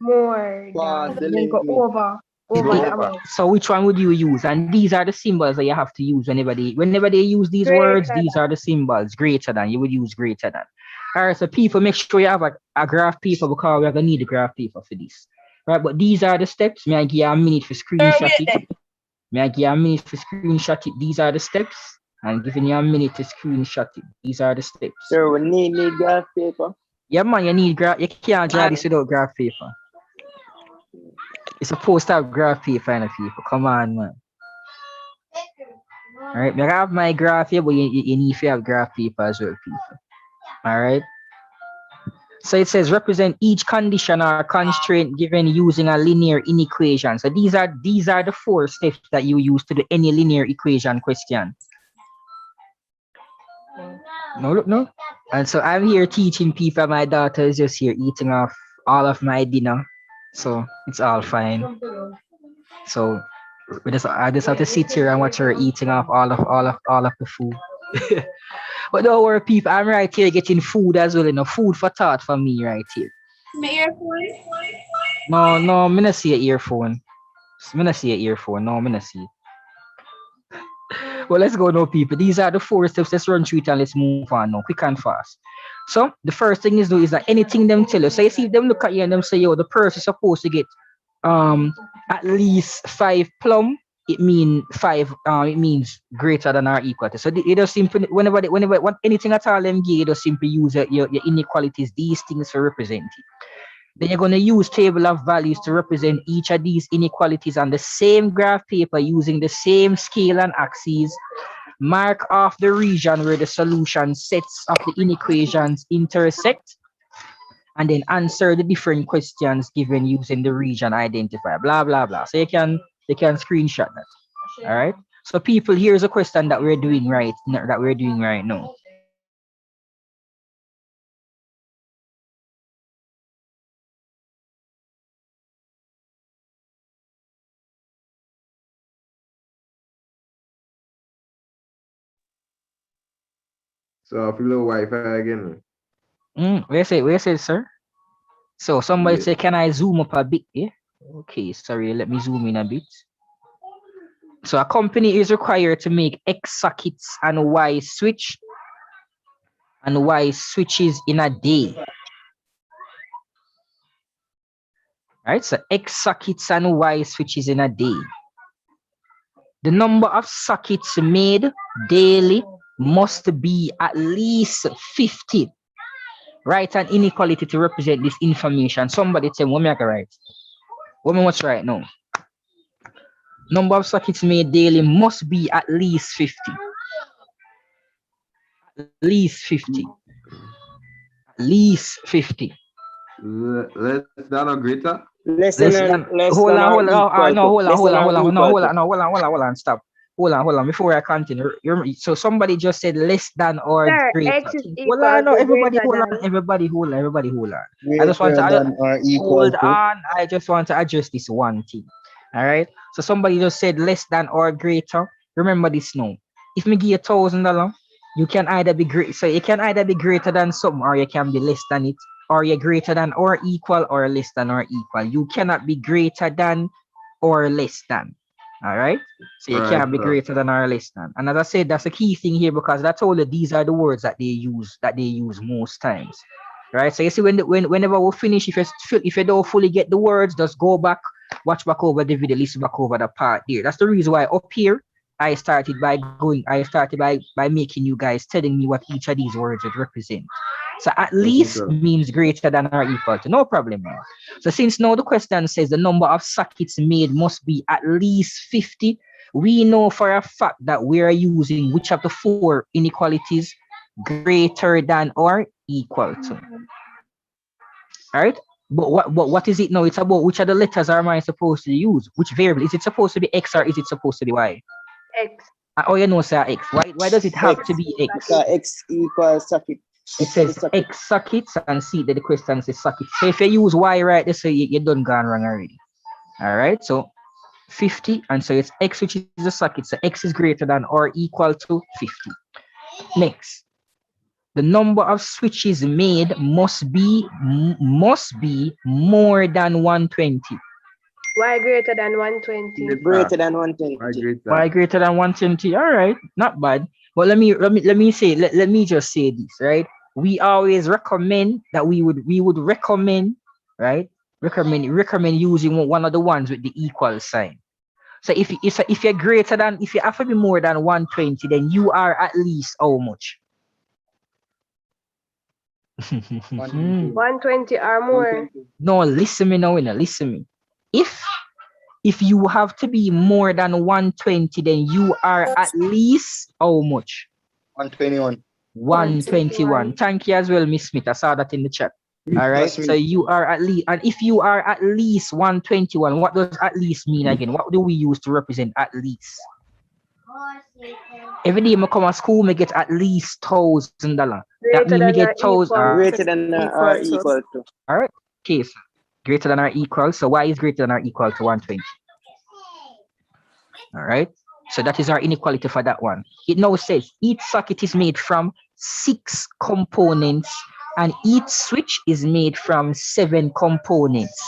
More than go over. So which one would you use? And these are the symbols that you have to use whenever they use these words. These are the symbols. Greater than, you would use greater than. All right, so people, make sure you have a graph paper because we're gonna need a graph paper for this. Right, but these are the steps. May I give you a minute for screenshot it? May I give you a minute to screenshot it? These are the steps. I'm giving you a minute to screenshot it. These are the steps. Sir, we need graph paper. Yeah, man, you need graph. You can't draw this without graph paper. It's supposed to have graph paper and people. Come on, man. All right, I have my graph here, but you need to have graph paper as well, people. All right. So it says represent each condition or constraint given using a linear inequation. So these are the 4 steps that you use to do any linear equation question. No. And so I'm here teaching people. My daughter is just here eating off all of my dinner. So it's all fine. So I just have to sit here and watch her eating off all of the food. But don't worry, people, I'm right here getting food as well, food for thought for me right here. My earphone? No, I'm not see an earphone. I'm not see an earphone. No, I'm not see. Well, let's go now, people. These are the 4 steps. Let's run through it and let's move on now, quick and fast. So the first thing is that anything them tell you. So you see them look at you and them say, yo, the person is supposed to get at least 5 plum. It means 5. It means greater than or equal to. So it just simply whenever want anything at all them give, you just simply use your inequalities, these things to represent it. Then you're going to use table of values to represent each of these inequalities on the same graph paper using the same scale and axes. Mark off the region where the solution sets of the inequations intersect. And then answer the different questions given using the region identifier. Blah, blah, blah. So you can screenshot that. All right. So people, here's a question that we're doing right now. So I feel low Wi-Fi again. Where say, sir? So somebody say, can I zoom up a bit? Yeah. Okay, sorry, let me zoom in a bit. So a company is required to make X sockets and Y switches in a day. Right, so X sockets and Y switches in a day. The number of sockets made daily must be at least 50. Write an inequality to represent this information. Somebody tell me what I can write. What's right now? Number of sockets made daily must be at least 50. At least 50. At least 50. Less than or greater? Hold on, stop. Hold on, before I continue. So somebody just said less than or greater. X is equal to Everybody hold on. I just want to address this one thing. All right. So somebody just said less than or greater. Remember this now. If me give you $1,000, you can either be great. So you can either be greater than something or you can be less than it. Or you're greater than or equal or less than or equal. You cannot be greater than or less than. All right. So you can't be greater than or less than. And as I said, that's a key thing here because that's all these are the words that they use most times. Right. So you see whenever we finish, if you don't fully get the words, just go back, watch back over the video, listen back over the part here. That's the reason why up here I started by making you guys telling me what each of these words would represent. So at least means greater than or equal to. No problem now. So since now the question says the number of sockets made must be at least 50, we know for a fact that we are using which of the 4 inequalities greater than or equal to. All right. But what is it now? It's about which of the letters am I supposed to use? Which variable? Is it supposed to be X or is it supposed to be Y? X. Oh, you know, sir, X. Why does it have to be X? X equals socket. It says X sockets and see that the question says sockets. So if you use Y right there, so you done gone wrong already. All right, so 50, and so it's X which is a socket. So X is greater than or equal to 50. Next, the number of switches made must be more than 120. Y greater than 120. Greater than 120. Y greater than 120. All right, not bad. But let me just say this, right? We always recommend that we would recommend, right? Recommend using one of the ones with the equal sign. So if you're greater than, if you have to be more than 120, then you are at least how much? 120 or more. No, listen me now, listen me. If you have to be more than 120, then you are at least how much? 121. 121. Thank you as well, Miss Smith. I saw that in the chat. All right. That's me. So you are at least, and if you are at least 121, what does at least mean again? What do we use to represent at least? Every day I come to school, I get at least $1,000. That Greater means me than or get equal. Greater than or equal to. All right. Okay. So greater than or equal. So y is greater than or equal to 120. All right. So that is our inequality for that one. It now says each socket is made from 6 components and each switch is made from 7 components.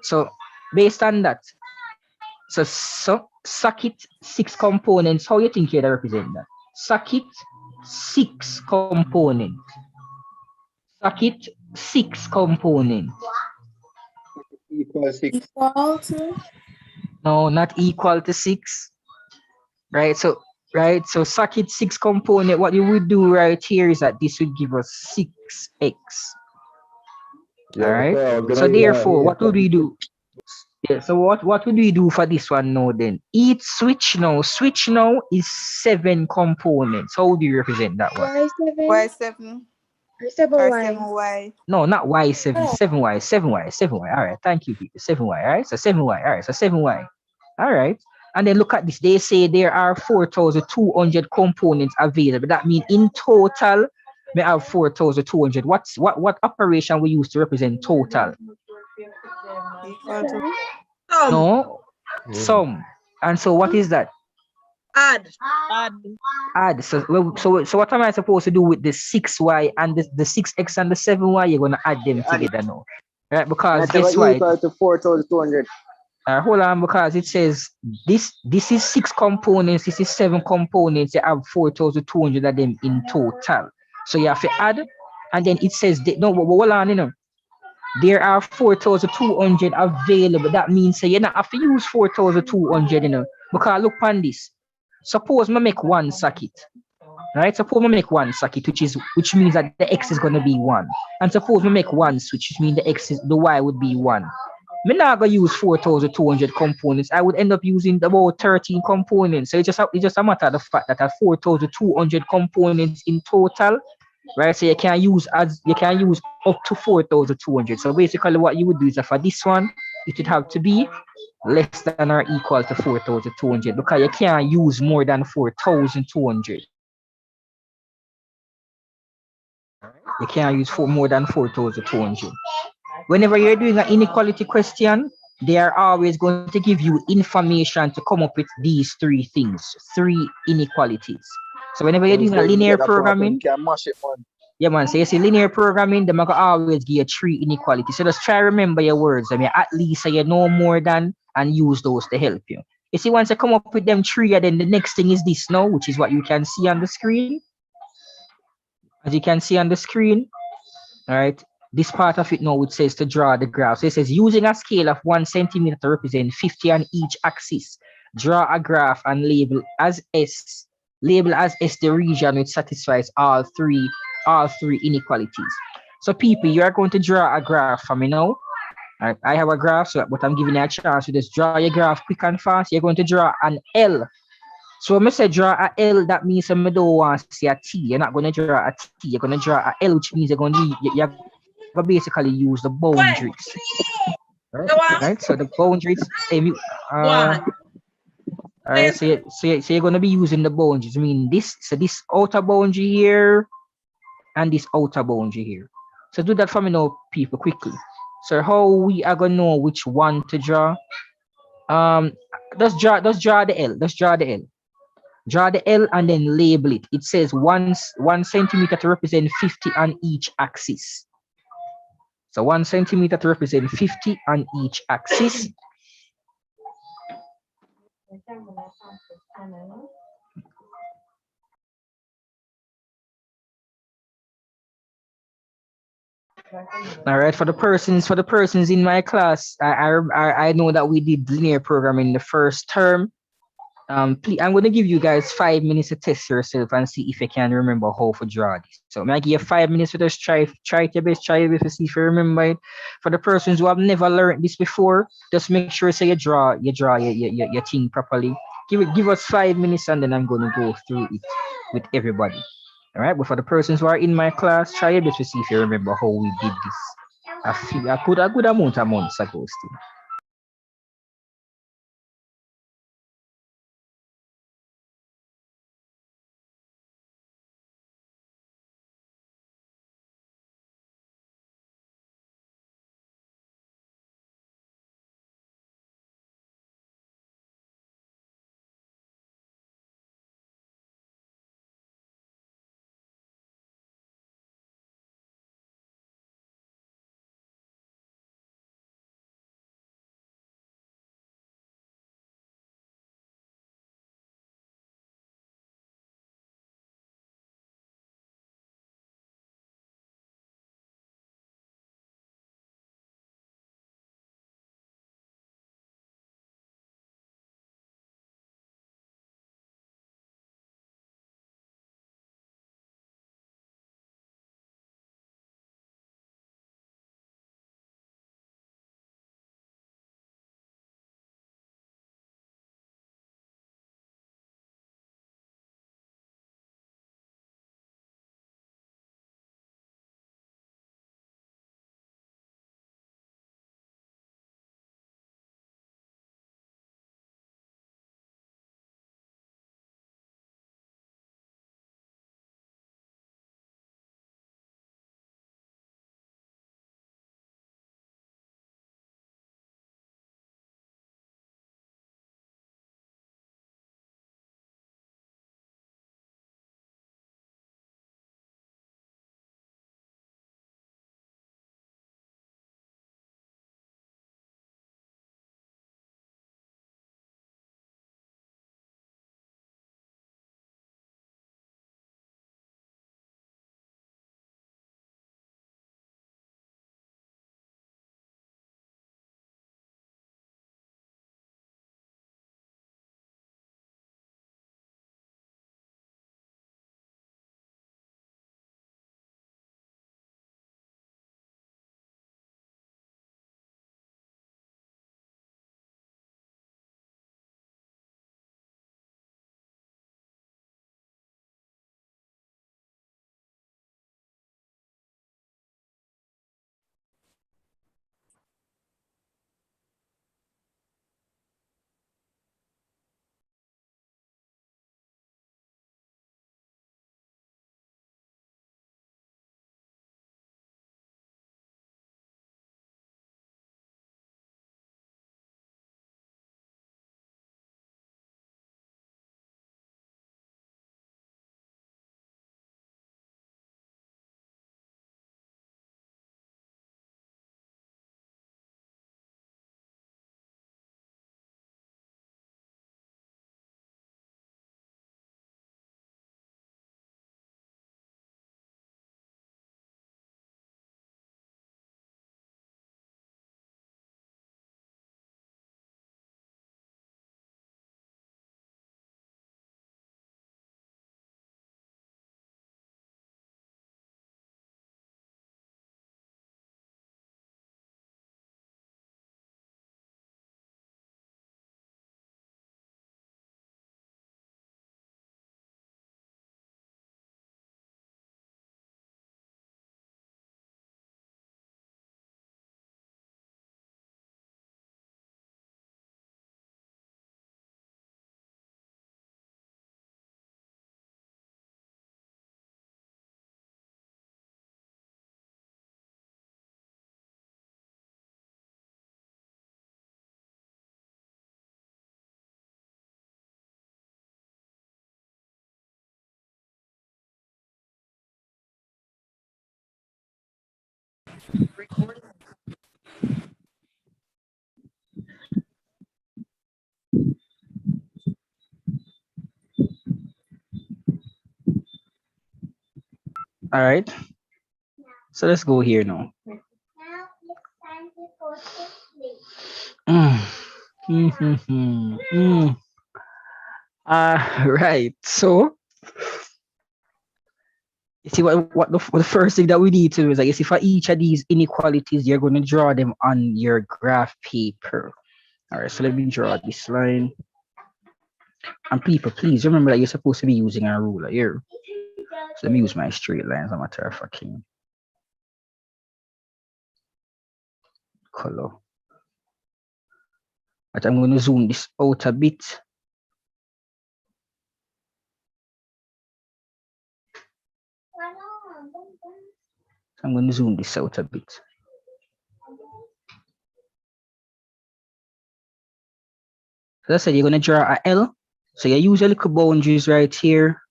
So based on that, so socket 6 components, how you think you'd represent that? Socket 6 components. Socket 6 components. Equal 6. Equal to? No, not equal to 6. Right, so socket 6 component, what you would do right here is that this would give us 6x. Yeah, All right, so so therefore what would we do? Yeah, so what would we do for this one now then? Each switch now is 7 components. How do you represent that one? Y7. Or 7 Or Y. 7Y. No, not y7, 7y, 7y, 7y. All right, thank you, people. 7y. All right, so 7y. All right, so 7y. All right. And then look at this. They say there are 4,200 components available. That means in total, we have 4,200. What operation we use to represent total? Equal to. No, sum. And so what is that? Add. Add. So what am I supposed to do with the 6y and the 6x and the 7y? You're gonna add them together now, right? Because That's guess why? equal to 4,200. Hold on, because it says this is 6 components, this is 7 components. You have 4,200 of them in total. So you have to add, and then it says no, hold on, there are 4,200 available. That means so you not have to use 4,200, because look on this. Suppose I make one socket, right? Suppose I make one socket, which means that the x is gonna be 1, and suppose I make one switch, which means the y would be 1. I'm not gonna use 4,200 components. I would end up using about 13 components. So it's just a matter of the fact that I have 4,200 components in total, right? So you can use up to 4,200. So basically, what you would do is that for this one, it would have to be less than or equal to 4,200, because you can't use more than 4,200. You can't use more than 4,200. Whenever you're doing an inequality question, they are always going to give you information to come up with these 3 things, 3 inequalities. So whenever you're doing a linear programming, yeah, man. So you see linear programming, they're gonna always give you 3 inequalities. So just try to remember your words. I mean, at least so you know more than, and use those to help you. You see, once you come up with them 3, then the next thing is this now, which is what you can see on the screen. As you can see on the screen, all right. This part of it now, it says to draw the graph. So it says using a scale of 1 centimeter to represent 50 on each axis, draw a graph and label as S the region which satisfies all three inequalities. So people, you are going to draw a graph for me now. All right, I have a graph, but I'm giving you a chance to just draw your graph quick and fast. You're going to draw an L. So when I say draw a L, that means I don't want to see a T. You're not going to draw a T. You're going to draw a L, which means you're going to basically use the boundaries. Right? So the boundaries, all right, so you're going to be using the boundaries. I mean, this outer boundary here and this outer boundary here. So do that for me now, people, quickly. So how we are going to know which one to draw? Let's draw the L. Let's draw the L. Draw the L and then label it. It says 1 centimeter to represent 50 on each axis. So 1 centimeter to represent 50 on each axis. All right, for the persons in my class, I know that we did linear programming the first term. Please, I'm going to give you guys 5 minutes to test yourself and see if you can remember how to draw this. So, may I give you 5 minutes to just try it your best, try your best to see if you remember it. For the persons who have never learned this before, just make sure so you draw your thing properly. Give us 5 minutes and then I'm going to go through it with everybody. All right, but for the persons who are in my class, try your best to see if you remember how we did this. A good amount of months ago still. All right. So let's go here now. Right. So you see what the first thing that we need to do is, I guess, if for each of these inequalities, you're going to draw them on your graph paper. All right, so let me draw this line. And people, please remember that you're supposed to be using a ruler here. So let me use my straight lines. I'm a matter of fucking color. But I'm going to zoom this out a bit. I'm going to zoom this out a bit. So that's it. You're going to draw a L. So you use a little boundaries right here.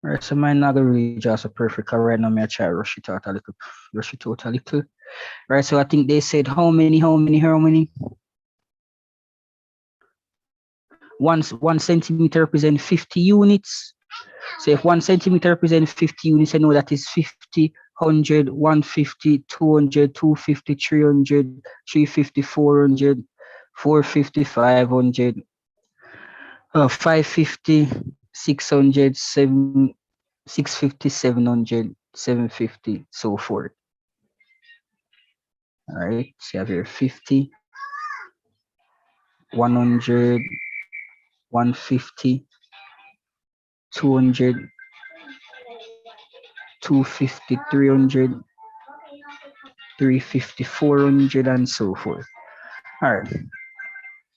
Right, so mine not gonna really just a perfect right now. Me I try rush it out a little. Right, so I think they said how many? 1 centimeter represent 50 units. So if 1 centimeter represents 50 units, I know that is 50, 100, 150, 200, 250, 300, 350, 400, 450, 500, 550, 600, 650, 700, 750, so forth. All right, so you have here 50, 100, 150, 200, 250, 300, 350, 400, and so forth. All right. So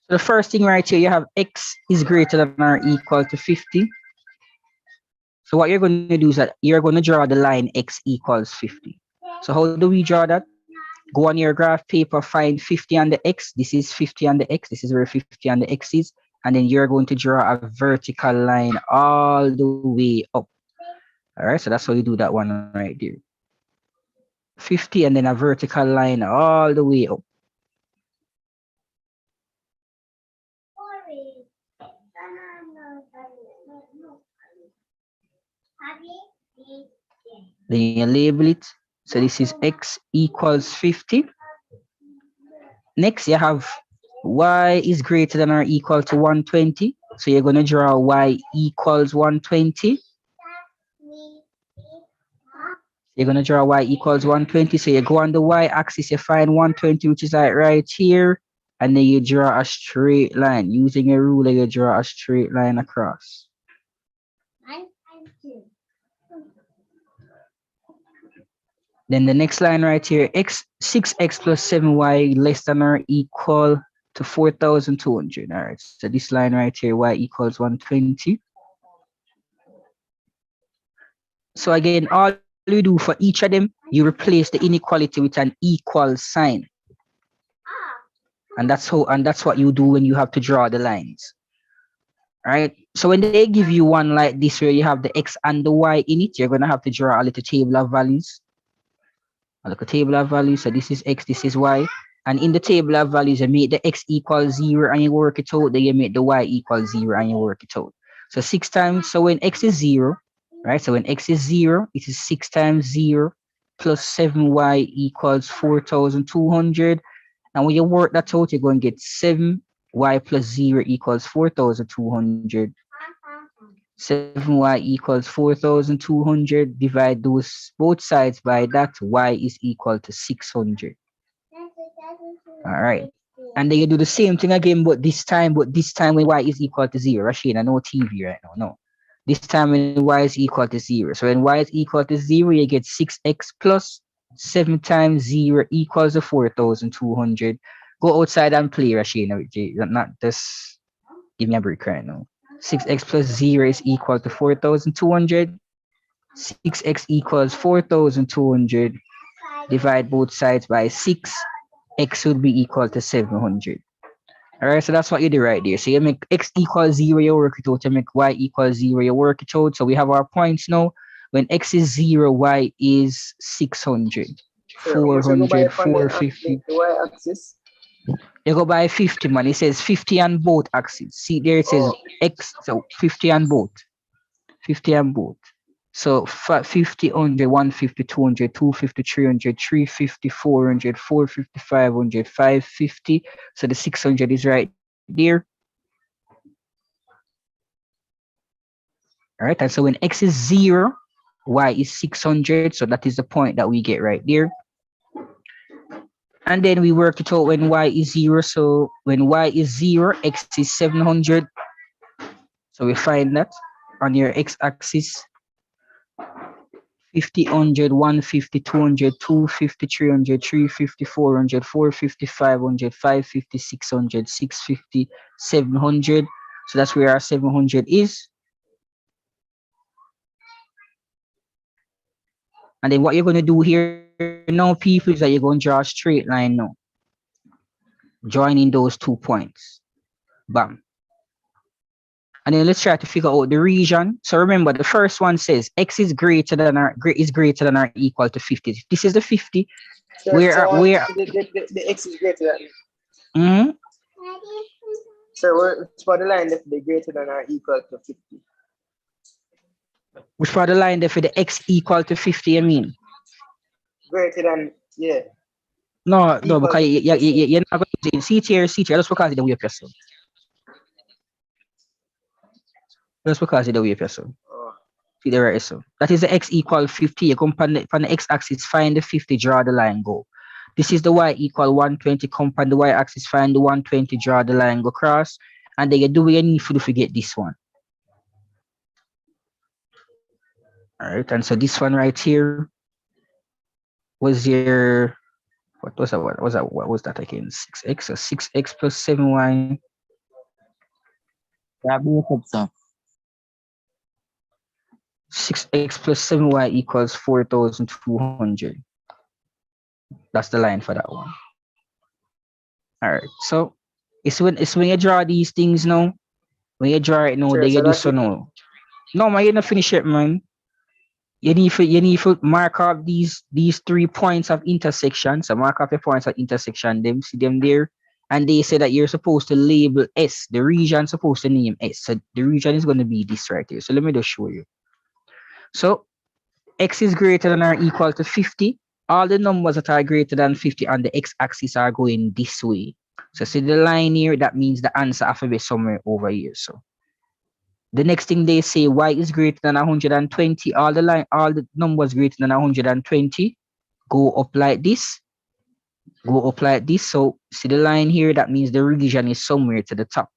the first thing right here, you have x is greater than or equal to 50. So what you're going to do is that you're going to draw the line x equals 50. So how do we draw that? Go on your graph paper, find 50 on the x. This is 50 on the x. This is where 50 on the x is. And then you're going to draw a vertical line all the way up. All right, so that's how you do that one right there. 50 and then a vertical line all the way up. Then you label it. So this is x equals 50. Next, you have y is greater than or equal to 120. So you're going to draw y equals 120. You're going to draw y equals 120. So you go on the y-axis, you find 120, which is like right here. And then you draw a straight line. Using a ruler, you draw a straight line across. Then the next line right here, 6x plus 7y less than or equal to 4,200. All right, so this line right here, y equals 120. So again, all you do for each of them, you replace the inequality with an equal sign. And that's what you do when you have to draw the lines. All right, so when they give you one like this where you have the x and the y in it, you're going to have to draw a little table of values. Look at table of values. So this is x, this is y. And in the table of values, you make the x equal 0 and you work it out. Then you make the y equal 0 and you work it out. So 6 times, so when x is 0, right? So when x is 0, it is 6 times 0 plus 7y equals 4,200. And when you work that out, you're going to get 7y plus 0 equals 4,200. 7y equals 4,200. Divide those both sides by that. Y is equal to 600. All right. And then you do the same thing again, but this time when y is equal to 0. Rashina, no TV right now. No. This time when y is equal to 0. So when y is equal to 0, you get 6x plus 7 times 0 equals to 4,200. Go outside and play, Rashina. Not just give me a break right now. 6x plus 0 is equal to 4,200. 6x equals 4,200. Divide both sides by 6. X would be equal to 700. All right, so that's what you do right there. So you make x equals 0, you work it out. You make y equals 0, you work it out. So we have our points now. When x is 0, y is 600. 400, 450. The y-axis. You go by 50, man. It says 50 on both axes. See there it says X, so 50 on both. 50 on both. So 50, 100, 150, 200, 250, 300, 350, 400, 450, 500, 550. So the 600 is right there. All right, and so when X is 0, Y is 600. So that is the point that we get right there. And then we work it out when Y is 0. So when Y is 0, X is 700. So we find that on your X-axis, 50, 100, 150, 200, 250, 300, 350, 400, 450, 500, 550, 600, 650, 700. So that's where our 700 is. And then what you're going to do here now, people, is that you're going to draw a straight line now. Joining those 2 points. Bam. And then let's try to figure out the region. So remember, the first one says X is greater than or equal to 50. This is the 50. So, the X is greater than. Mm-hmm. So it's for the line that be greater than or equal to 50. Which for the line there for the X equal to 50, you mean? Greater than, yeah. No, because you're not going to see it here, just because of the way of yourself. Just because of the way of yourself. See the right so. That is the X equal 50. You come on the X-axis, find the 50, draw the line, go. This is the Y equal 120, come on the Y-axis, find the 120, draw the line, go across. And then you do what you need to get this one. All right, and so this one right here was your, what was that again? 6x, so 6x plus 7y. Yeah, both up, sir. 6x plus 7y equals 4,200. That's the line for that one. All right, so it's when you draw these things now. When you draw it now, Sure, then you so do so now. No, man, you're not finish it, man. You need to mark up these 3 points of intersection. So mark up the points of intersection. Them see them there, and they say that you're supposed to label S. The region supposed to name S. So the region is going to be this right here. So let me just show you. So X is greater than or equal to 50. All the numbers that are greater than 50 on the X-axis are going this way. So see the line here, that means the answer have to be somewhere over here. So the next thing they say, Y is greater than 120. All the numbers greater than 120 go up like this. Go up like this. So see the line here, that means the region is somewhere to the top.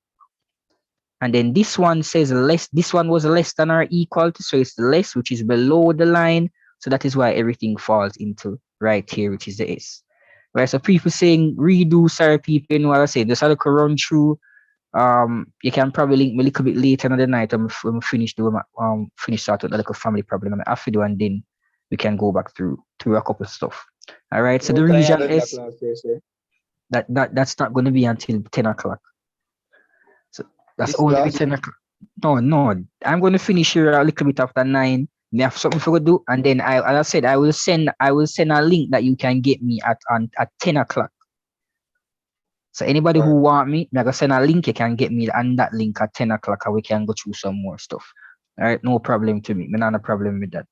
And then this one says less. This one was less than or equal to, so it's less, which is below the line. So that is why everything falls into right here, which is the S. Right. So people saying redo, sorry, people, you know what I say. Just have to run through. You can probably link me a little bit later in the night. I'm finish doing finish sorting the little family problem I'm have to do, and then we can go back through a couple of stuff. All right. So the region is that's not going to be until 10 o'clock. So that's only 10 o'clock. No. I'm going to finish here a little bit after 9. I have something to do, and then as I said, I will send a link that you can get me at 10 o'clock. So anybody who want me, I'm gonna send a link. You can get me on that link at 10 o'clock, and we can go through some more stuff. All right, no problem to me. Not a problem with that.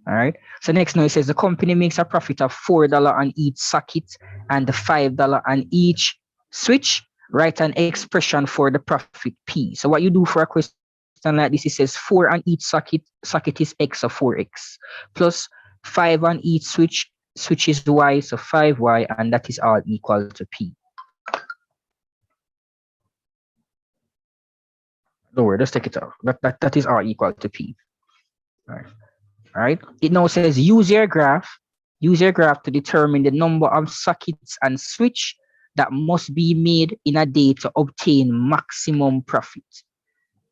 All right. So next now it says the company makes a profit of $4 on each socket and $5 on each switch. Write an expression for the profit P. So what you do for a question like this, it says 4 on each socket is X, or 4X, plus 5 on each switch is Y, so 5Y, and that is all equal to P. Don't worry, just take it off. That is all equal to P. All right. It now says use your graph to determine the number of sockets and switch that must be made in a day to obtain maximum profit.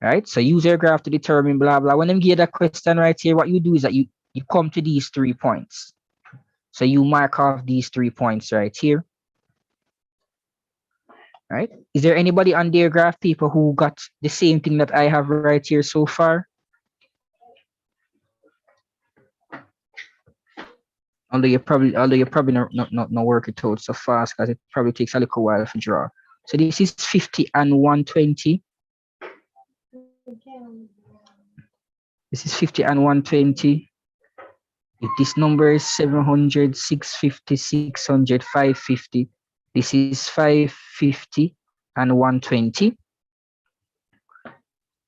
Right? So use your graph to determine blah blah. When I give that question right here, what you do is that you come to these 3 points. So you mark off these 3 points right here. Right? Is there anybody on their graph, people, who got the same thing that I have right here so far? although you probably not work it out so fast because it probably takes a little while to draw. So this is 50 and 120. This is 50 and 120. If this number is 700, 650, 600, 550, this is 550 and 120.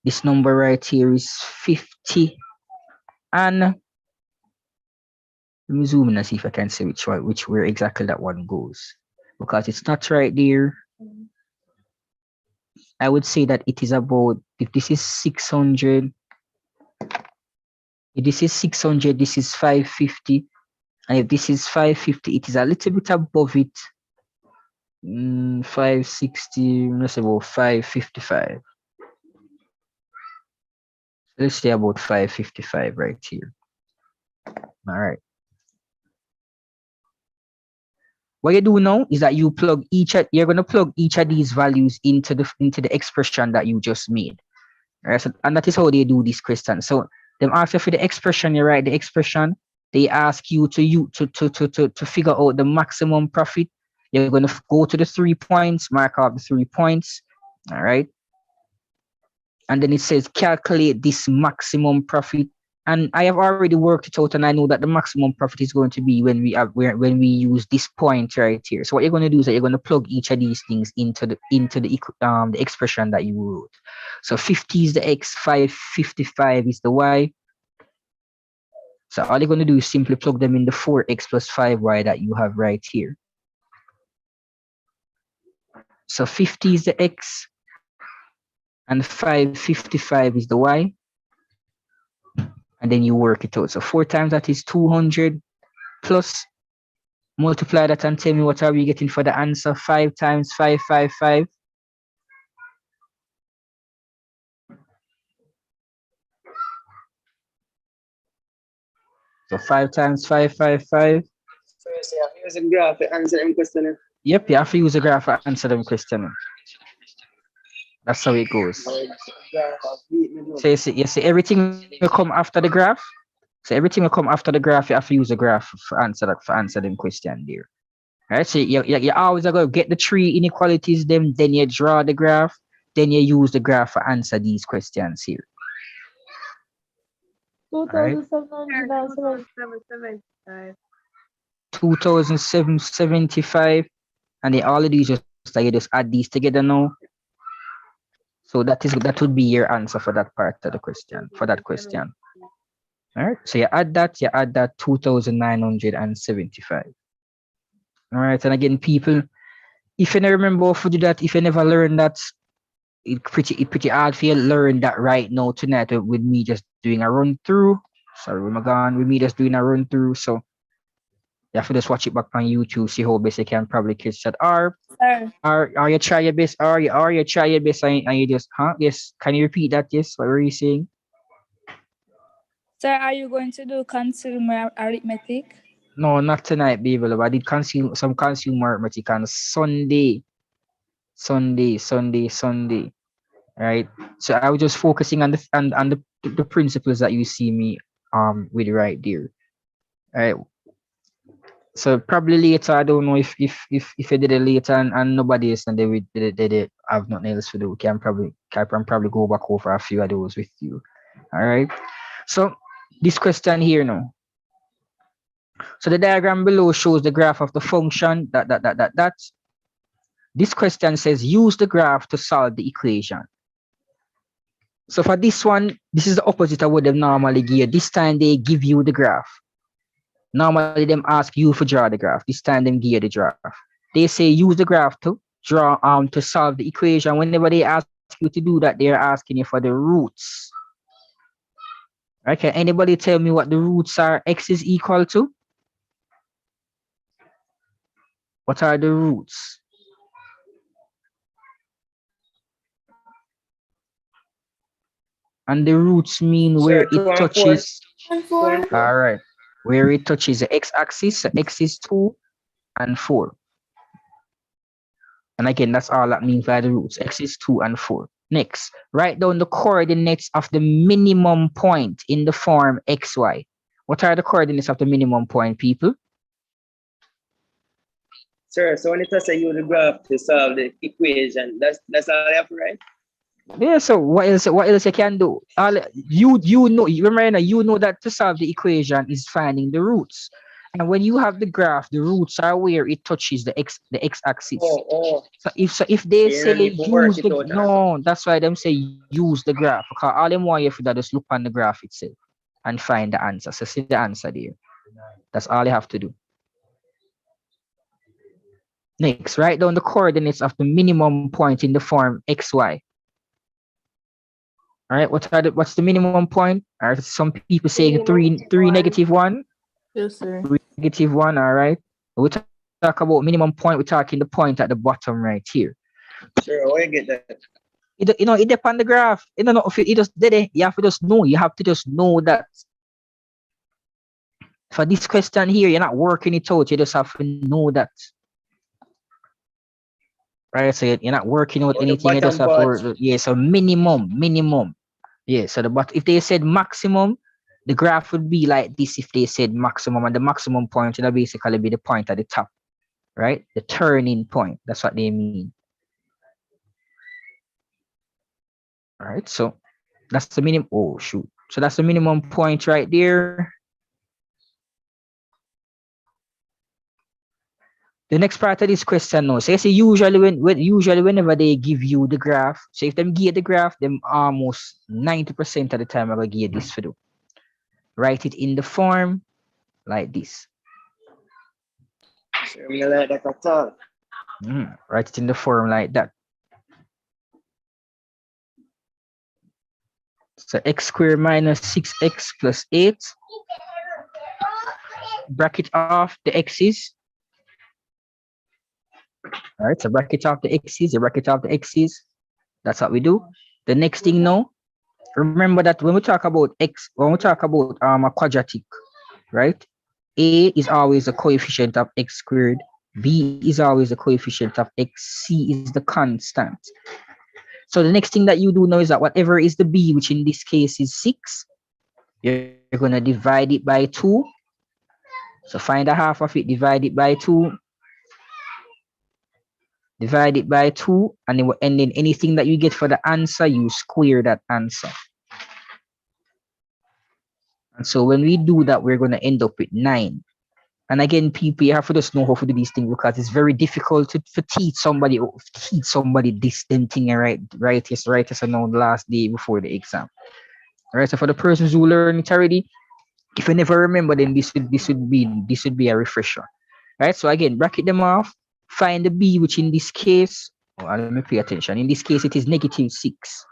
This number right here is 50 and let me zoom in and see if I can see where exactly that one goes. Because it's not right there. I would say that it is about, if this is 600, if this is 600, this is 550. And if this is 550, it is a little bit above it. 560, let's say about 555. Let's say about 555 right here. All right. What you do now is that you plug you're going to plug each of these values into the expression that you just made. All right. So, and that is how they do this question. So them after for the expression, you write the expression. They ask you to figure out the maximum profit. You're going to go to the 3 points, mark out the 3 points. All right. And then it says calculate this maximum profit. And I have already worked it out, and I know that the maximum profit is going to be when we use this point right here. So what you're going to do is that you're going to plug each of these things into the expression that you wrote. So 50 is the x, 555 is the y. So all you're going to do is simply plug them in the 4x plus 5y that you have right here. So 50 is the x, and 555 is the y. And then you work it out. So 4 times that is 200 plus multiply that and tell me what are we getting for the answer. 5 times 555. So 5 times 555. So you have to use a graph to answer them question. Yep, you have to use a graph to answer them question. That's how it goes. So you see everything will come after the graph. So everything will come after the graph. You have to use a graph for answer them question there. Right? So you always are going to get the 3 inequalities, then you draw the graph, then you use the graph to answer these questions here. 2,775. 2,775, and then all of these just like you just add these together now. So that would be your answer for that part of the question, for that question. All right. So you add that 2,975. All right. And again, people, if you never remember how to do that, if you never learned that, it's pretty hard for you to learn that right now tonight with me just doing a run through. Sorry, with me just doing a run through. So you have to just watch it back on YouTube, see how best you can probably catch that. Are you try your best? Are you try your best? And you just yes. Can you repeat that? Yes. What were you saying? Sir, are you going to do consumer arithmetic? No, not tonight, baby. I did some consumer arithmetic on Sunday. Right. So I was just focusing on the principles that you see me with right there. All right. So probably later, I don't know if you did it later and nobody else and they have nothing else to do. Can probably go back over a few of those with you. All right. So this question here now. So the diagram below shows the graph of the function that. This question says use the graph to solve the equation. So for this one, this is the opposite of what they normally give. This time they give you the graph. Normally them ask you to draw the graph. This time them give you the graph. They say use the graph to draw to solve the equation. Whenever they ask you to do that, they're asking you for the roots. Okay, anybody tell me what the roots are? X is equal to? What are the roots? And the roots mean where it touches. All right. Where it touches the x-axis, so x is 2 and 4. And again, that's all that means by the roots. X is 2 and 4. Next, write down the coordinates of the minimum point in the form xy. What are the coordinates of the minimum point, people? Sir, so when it has a use the graph to solve the equation, that's all you have to write? Yeah, so what else you can do? All you know, you remember, you know that to solve the equation is finding the roots. And when you have the graph, the roots are where it touches the x axis. Oh. So if they You say don't need to work use it the out. no, that's why them say use the graph. Because all them want you to do is just look on the graph itself and find the answer. So see the answer there. That's all you have to do. Next, write down the coordinates of the minimum point in the form xy. All right, what's the minimum point? All right, some people say three negative one. Yes, sir. 3 negative 1. All right. We talk about minimum point. We're talking the point at the bottom right here. Sure, where you get that? It depends on the graph. You don't know if it just did it. You have to just know. You have to just know that for this question here, you're not working it out. You just have to know that. Right. So you're not working out anything. You just have to work. Yeah. So minimum. Yeah. So but if they said maximum, the graph would be like this. If they said maximum, and the maximum point would basically be the point at the top. Right? The turning point. That's what they mean. All right, so that's the minimum. Oh shoot! So that's the minimum point right there. The next part of this question now. So you see, usually whenever they give you the graph, so if them give the graph, them almost 90% of the time I will give this for you. Write it in the form like this. Write it in the form like that. So x squared minus 6x plus 8. Bracket off the x's. All right, so bracket off the x's, you bracket off the x's. That's what we do. The next thing now, remember that when we talk about a quadratic, right? A is always a coefficient of x squared. B is always a coefficient of x. C is the constant. So the next thing that you do now is that whatever is the b, which in this case is 6, you're going to divide it by 2. So find a half of it, divide it by 2. Divide it by 2, and then anything that you get for the answer, you square that answer. And so when we do that, we're going to end up with 9. And again, people, you have to just know how to do these things because it's very difficult to teach somebody this thing and write this on the last day before the exam. All right. So for the persons who learn it already, if you never remember, then this would be a refresher. All right. So again, bracket them off. Find the b, which in this case, let me pay attention. In this case, it is negative 6.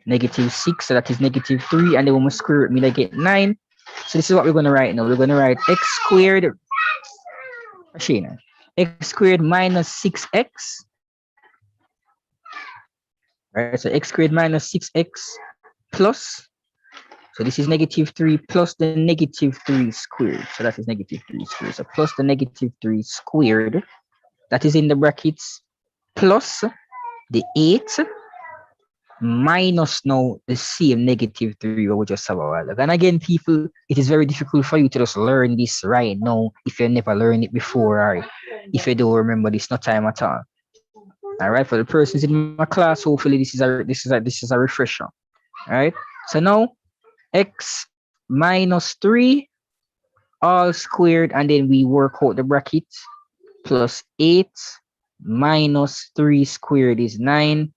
Negative 6, so that is negative 3, and then when we square it, we get 9. So this is what we're going to write now. We're going to write x squared, x squared minus 6x. Right, so x squared minus 6x plus, so this is negative 3 plus the negative 3 squared. So that is negative 3 squared. So plus the negative 3 squared, that is in the brackets, plus the 8 minus now the same negative 3 we just saw a while ago. And again, people, it is very difficult for you to just learn this right now if you never learned it before, or if you don't remember this, no time at all. All right, for the persons in my class, hopefully this is a refresher. All right, so now x minus 3 all squared, and then we work out the bracket, plus 8 minus 3 squared is 9.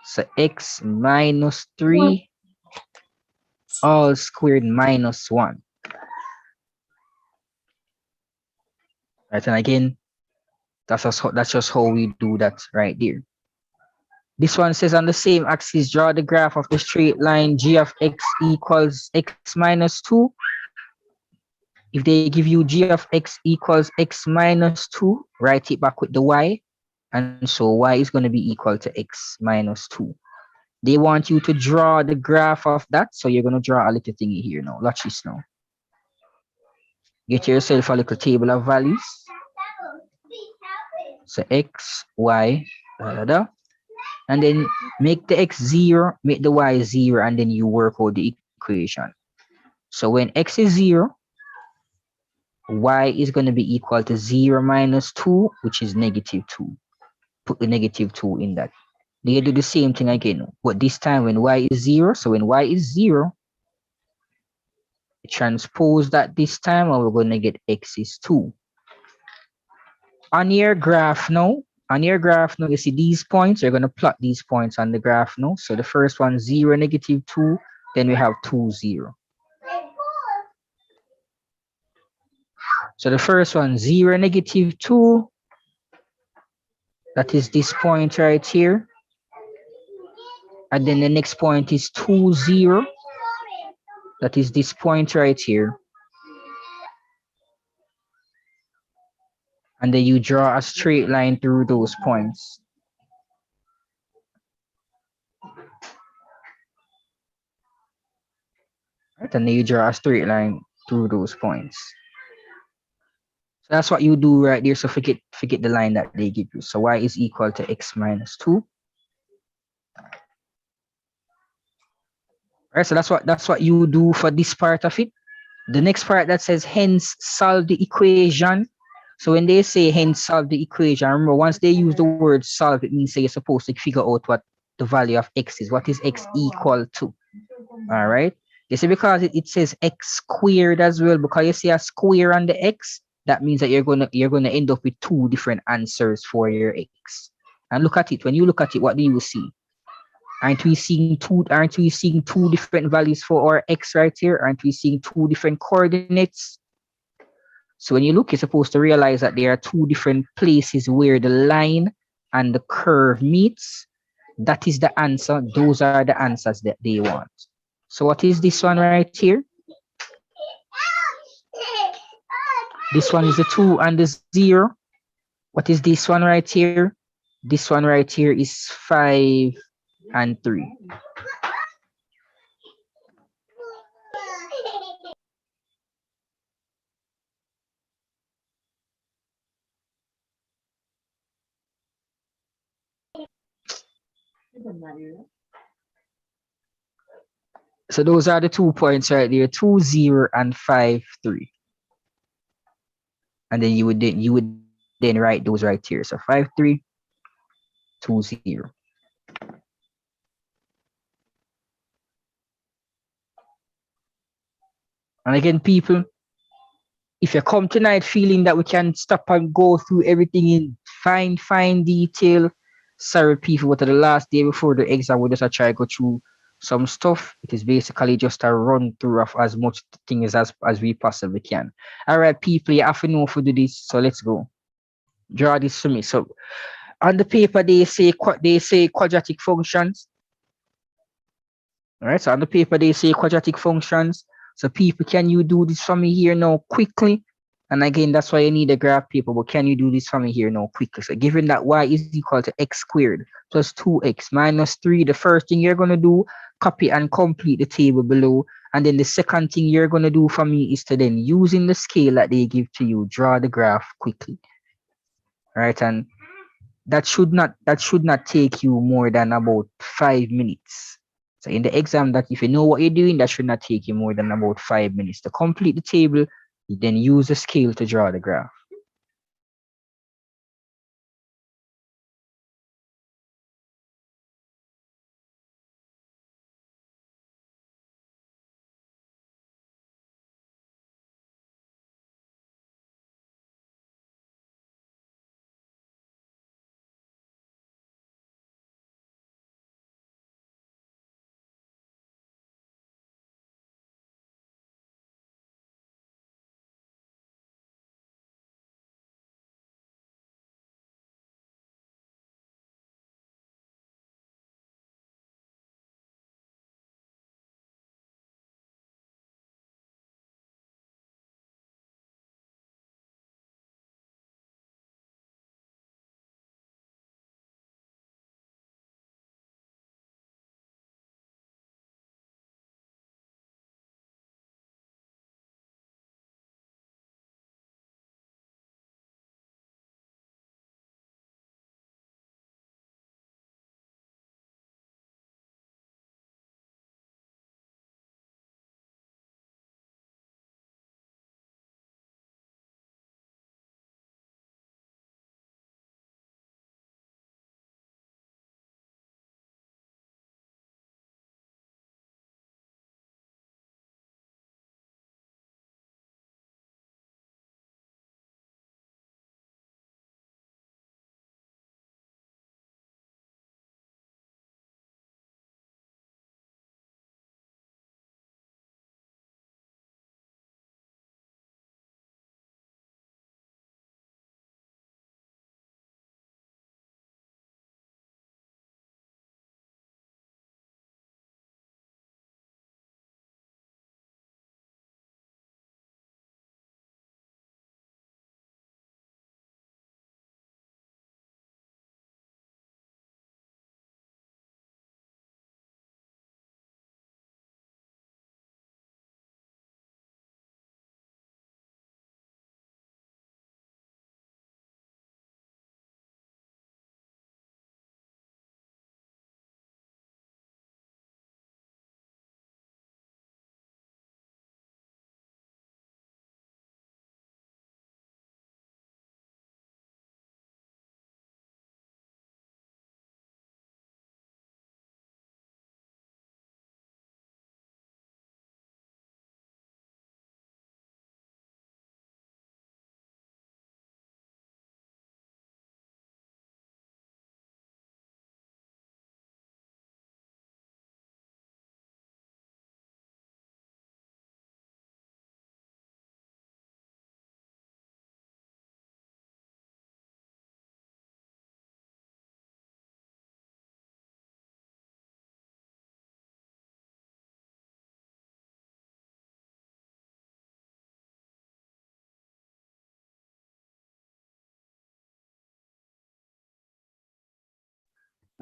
So x minus 3 all squared minus 1. Right, and again, that's just how we do that right there. This one says on the same axis, draw the graph of the straight line g of x equals x minus 2. If they give you g of x equals x minus 2, write it back with the y. And so y is going to be equal to x minus 2. They want you to draw the graph of that. So you're going to draw a little thingy here now. Watch this now. Get yourself a little table of values. So x, y, and then make the x 0, make the y 0, and then you work out the equation. So when x is 0, y is going to be equal to 0 minus 2, which is negative 2. Put the negative 2 in that. They do the same thing again, but this time when y is 0, so when y is 0, transpose that this time, and we're going to get x is 2. On your graph now, you see these points, you're going to plot these points on the graph now. So the first one, 0, negative 2, then we have 2, 0. So the first one, 0, negative 2, that is this point right here. And then the next point is 2, 0, that is this point right here. And then you draw a straight line through those points. Right? And then you draw a straight line through those points. So that's what you do right there. So forget the line that they give you. So y is equal to x minus 2. Right, so that's what you do for this part of it. The next part that says hence solve the equation. So when they say hence solve the equation, remember once they use the word solve, it means that you're supposed to figure out what the value of x is. What is x equal to? All right. You see, because it says x squared as well, because you see a square on the x, that means that you're gonna end up with two different answers for your x. And look at it. When you look at it, what do you see? Aren't we seeing two different values for our x right here? Aren't we seeing two different coordinates? So when you look, you're supposed to realize that there are two different places where the line and the curve meets. That is the answer. Those are the answers that they want. So what is this one right here? This one is the 2 and the 0. What is this one right here? This one right here is 5 and 3. So those are the 2 points right there, 2, 0 and 5, 3. And then you would then write those right here. So 5, 3, 2, 0. And again, people, if you come tonight feeling that we can stop and go through everything in fine detail, sorry people, but the last day before the exam, we just try to go through some stuff. It is basically just a run through of as much things as we possibly can. All right, people, you have to know how to do this, so let's go. Draw this for me. So on the paper, they say quadratic functions. All right, so on the paper, they say quadratic functions. So people, can you do this for me here now quickly? And again, that's why you need a graph paper, but can you do this for me here now quickly? So given that y is equal to x squared plus 2x minus 3, the first thing you're going to do, copy and complete the table below. And then the second thing you're going to do for me is to then, using the scale that they give to you, draw the graph quickly. All right, and that should not take you more than about 5 minutes. So in the exam, that if you know what you're doing, that should not take you more than about 5 minutes to complete the table. You then use the scale to draw the graph.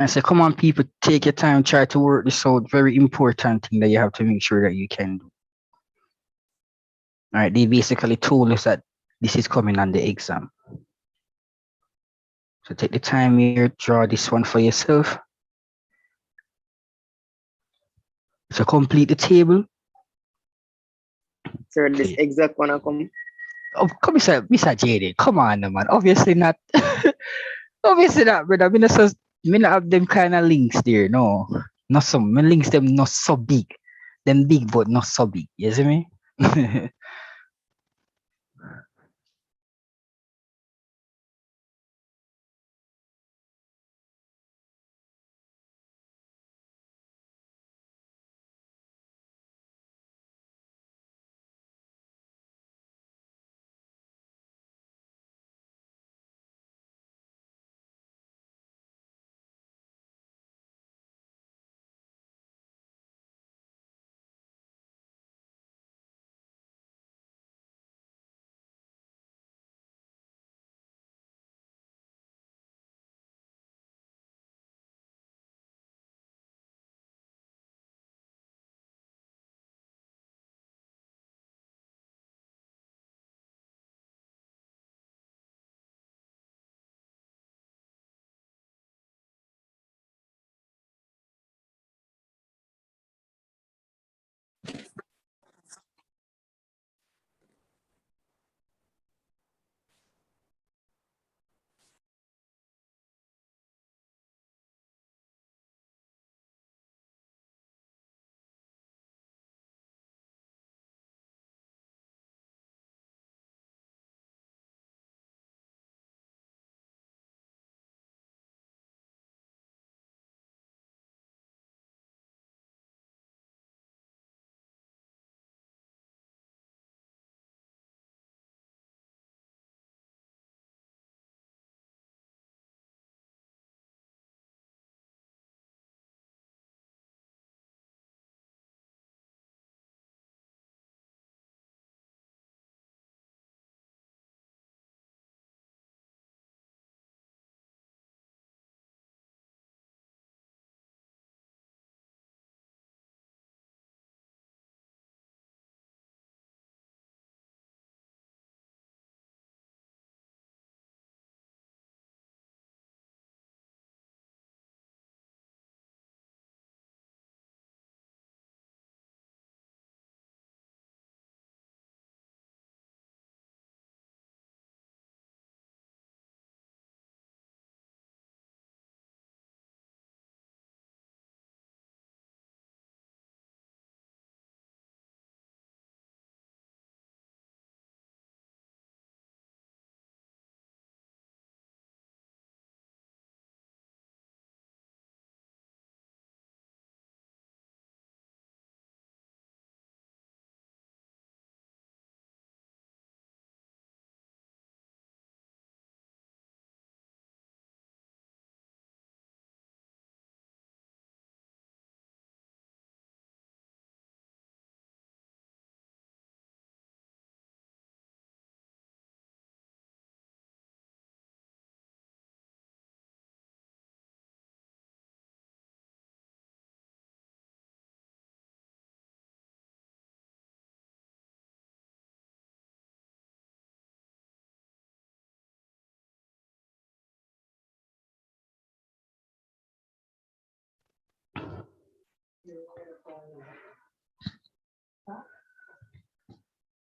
I say, come on, people, take your time, try to work this out. Very important thing that you have to make sure that you can do. All right, they basically told us that this is coming on the exam. So take the time here, draw this one for yourself. So complete the table. Sir, this exact one I come. Oh, come Mr. JD. Come on, man. Obviously not. Obviously not, brother. I mean, not have them kind of links there. No, not some. My links them not so big. Them big, but not so big. You see me?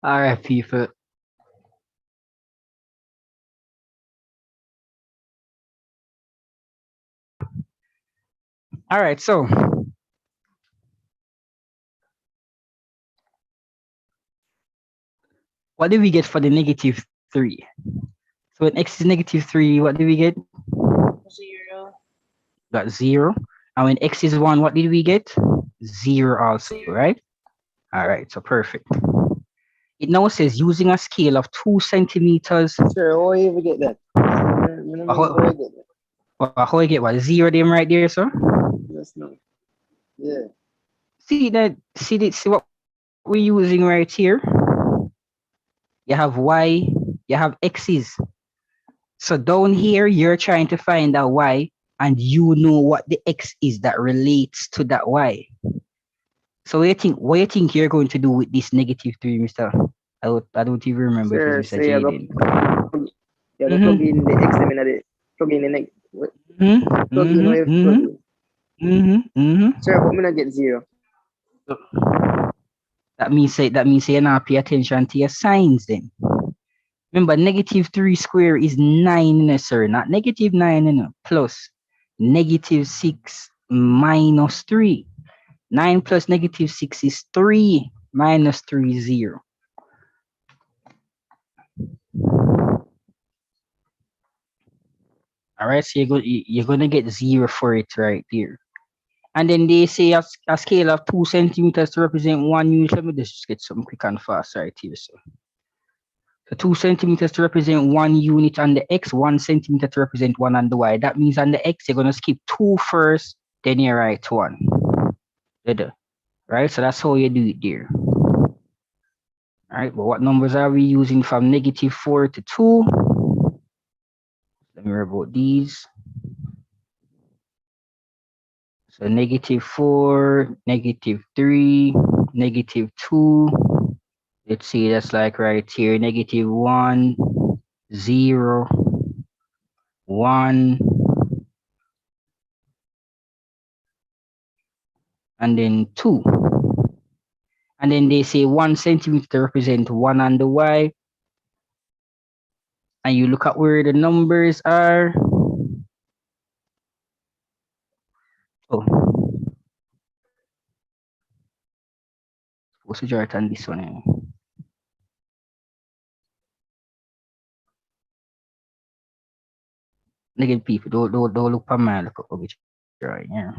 All right, people. All right, so what did we get for the -3? So when x is -3, what did we get? 0. Got 0. And when x is 1, what did we get? 0 also, right? All right, so perfect. It now says using a scale of 2 centimeters. Sir, how you ever get that? How I get what? 0 them right there, sir? Yes, no. Yeah. See what we're using right here? You have y, you have x's. So down here, you're trying to find out y. and you know what the x is that relates to that y. So what you think you're going to do with this -3, Mr.? I don't even remember if Sir, it's Mr. say Jaden. you go plug in the X them in the plug in the next plug in where you plug in. Sir, but me not get 0. That means you're not pay attention to your signs then. Remember, -3 square is 9, sir, not -9, plus -6 minus 3. 9 plus -6 is 3 minus 3 is 0. All right, so you're going to get 0 for it right there. And then they say a scale of 2 centimeters to represent 1 unit. Let me just get something quick and fast right here. So 2 centimeters to represent 1 unit on the x, 1 centimeter to represent 1 on the y. That means on the x, you're going to skip 2 first, then you write 1. Right? So that's how you do it there. All right, but what numbers are we using from -4 to 2? Let me worry about these. So -4, -3, -2. Let's see, that's like right here, -1, 0, 1, and then 2. And then they say 1 centimeter to represent 1 on the y. And you look at where the numbers are. Oh. What's the chart on this one? Again, people, don't look for my look up which right here.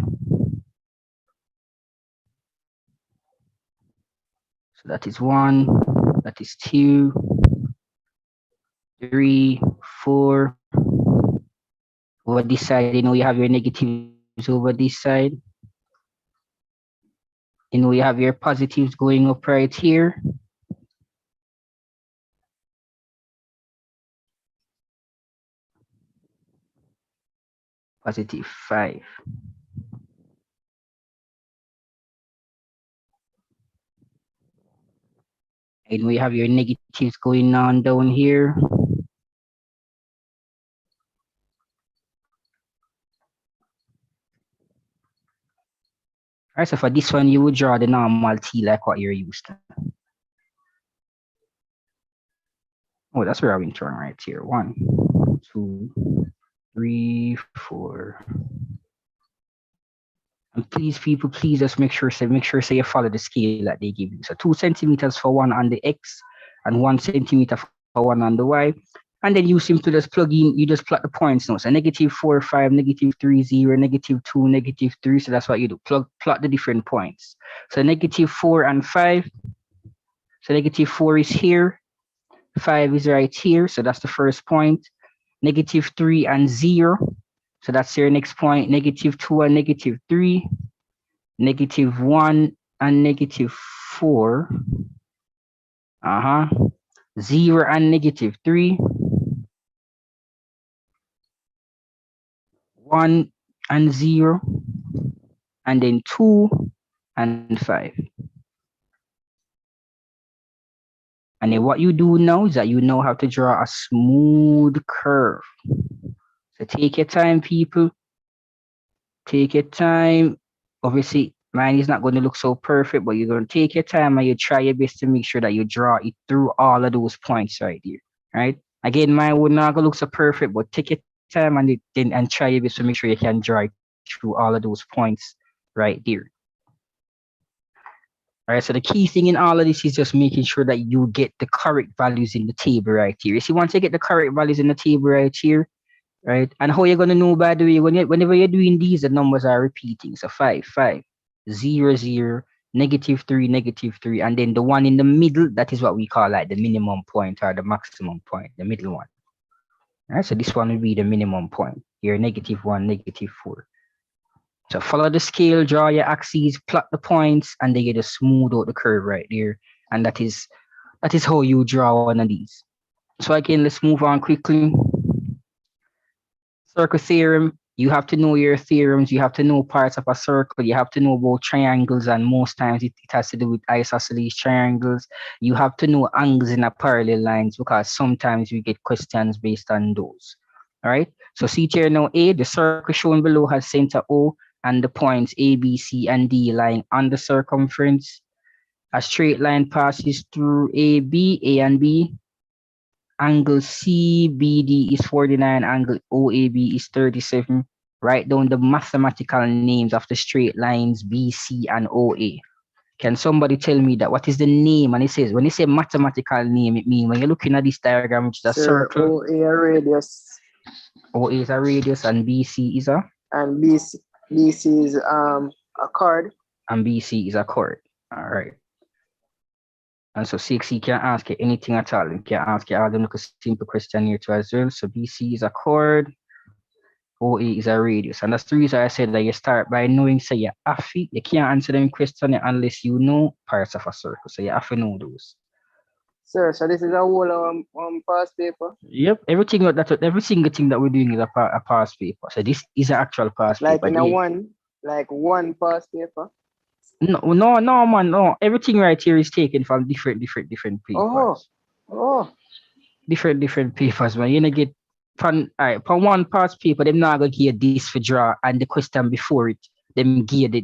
So that is 1, that is 2, 3, 4. Over this side, you know you have your negatives over this side. You know you have your positives going up right here. +5. And we have your negatives going on down here. Alright, so for this one, you would draw the normal T like what you're used to. Oh, that's where I went wrong right here. 1, 2, 3, 4. And please, people, please just make sure you follow the scale that they give you. So 2 centimeters for 1 on the X and 1 centimeter for 1 on the Y. And then you simply just plug in, you just plot the points now. So -4, 5, -3, 0, -2, -3. So that's what you do. Plot the different points. So -4 and 5. So -4 is here. 5 is right here. So that's the first point. -3 and 0. So that's your next point. -2 and -3. -1 and -4. 0 and -3. 1 and 0. And then 2 and 5. And then what you do now is that you know how to draw a smooth curve. So take your time, people. Take your time. Obviously, mine is not going to look so perfect, but you're going to take your time and you try your best to make sure that you draw it through all of those points right here, right? Again, mine would not look so perfect, but take your time and try your best to make sure you can draw it through all of those points right there. All right, so the key thing in all of this is just making sure that you get the correct values in the table right here. You see, once you get the correct values in the table right here, right? And how you're going to know, by the way, whenever you're doing these, the numbers are repeating. So 5, 5, 0, 0, -3, -3. And then the one in the middle, that is what we call like the minimum point or the maximum point, the middle one. All right, so this one will be the minimum point. Here, -1, -4. So follow the scale, draw your axes, plot the points, and then you just smooth out the curve right there. And that is how you draw one of these. So again, let's move on quickly. Circle theorem. You have to know your theorems. You have to know parts of a circle. You have to know about triangles, and most times it has to do with isosceles triangles. You have to know angles in a parallel lines because sometimes you get questions based on those. All right. So see here now A, the circle shown below has center O and the points A, B, C, and D lying on the circumference. A straight line passes through A and B. Angle CBD is 49, angle OAB is 37. Write down the mathematical names of the straight lines BC and OA. Can somebody tell me that? What is the name? And it says, when you say mathematical name, it means when you're looking at this diagram, which is a circle. OA radius. OA is a radius and BC is a? And BC is a chord. And BC is a chord. All right. And so CXC can ask you anything at all. You can ask you all them look a simple question here too as well. So BC is a chord, OA is a radius. And that's the reason I said that you start by knowing, say you have to, you can't answer them question unless you know parts of a circle. So you have to know those. Sir, so this is a whole past paper? Yep, every single thing that we're doing is a past paper. So this is an actual past like paper. Like one past paper? No, man, no. Everything right here is taken from different papers. Oh. Different papers, man. You know, get from one past paper, them not gonna give this for draw, and the question before it, them give.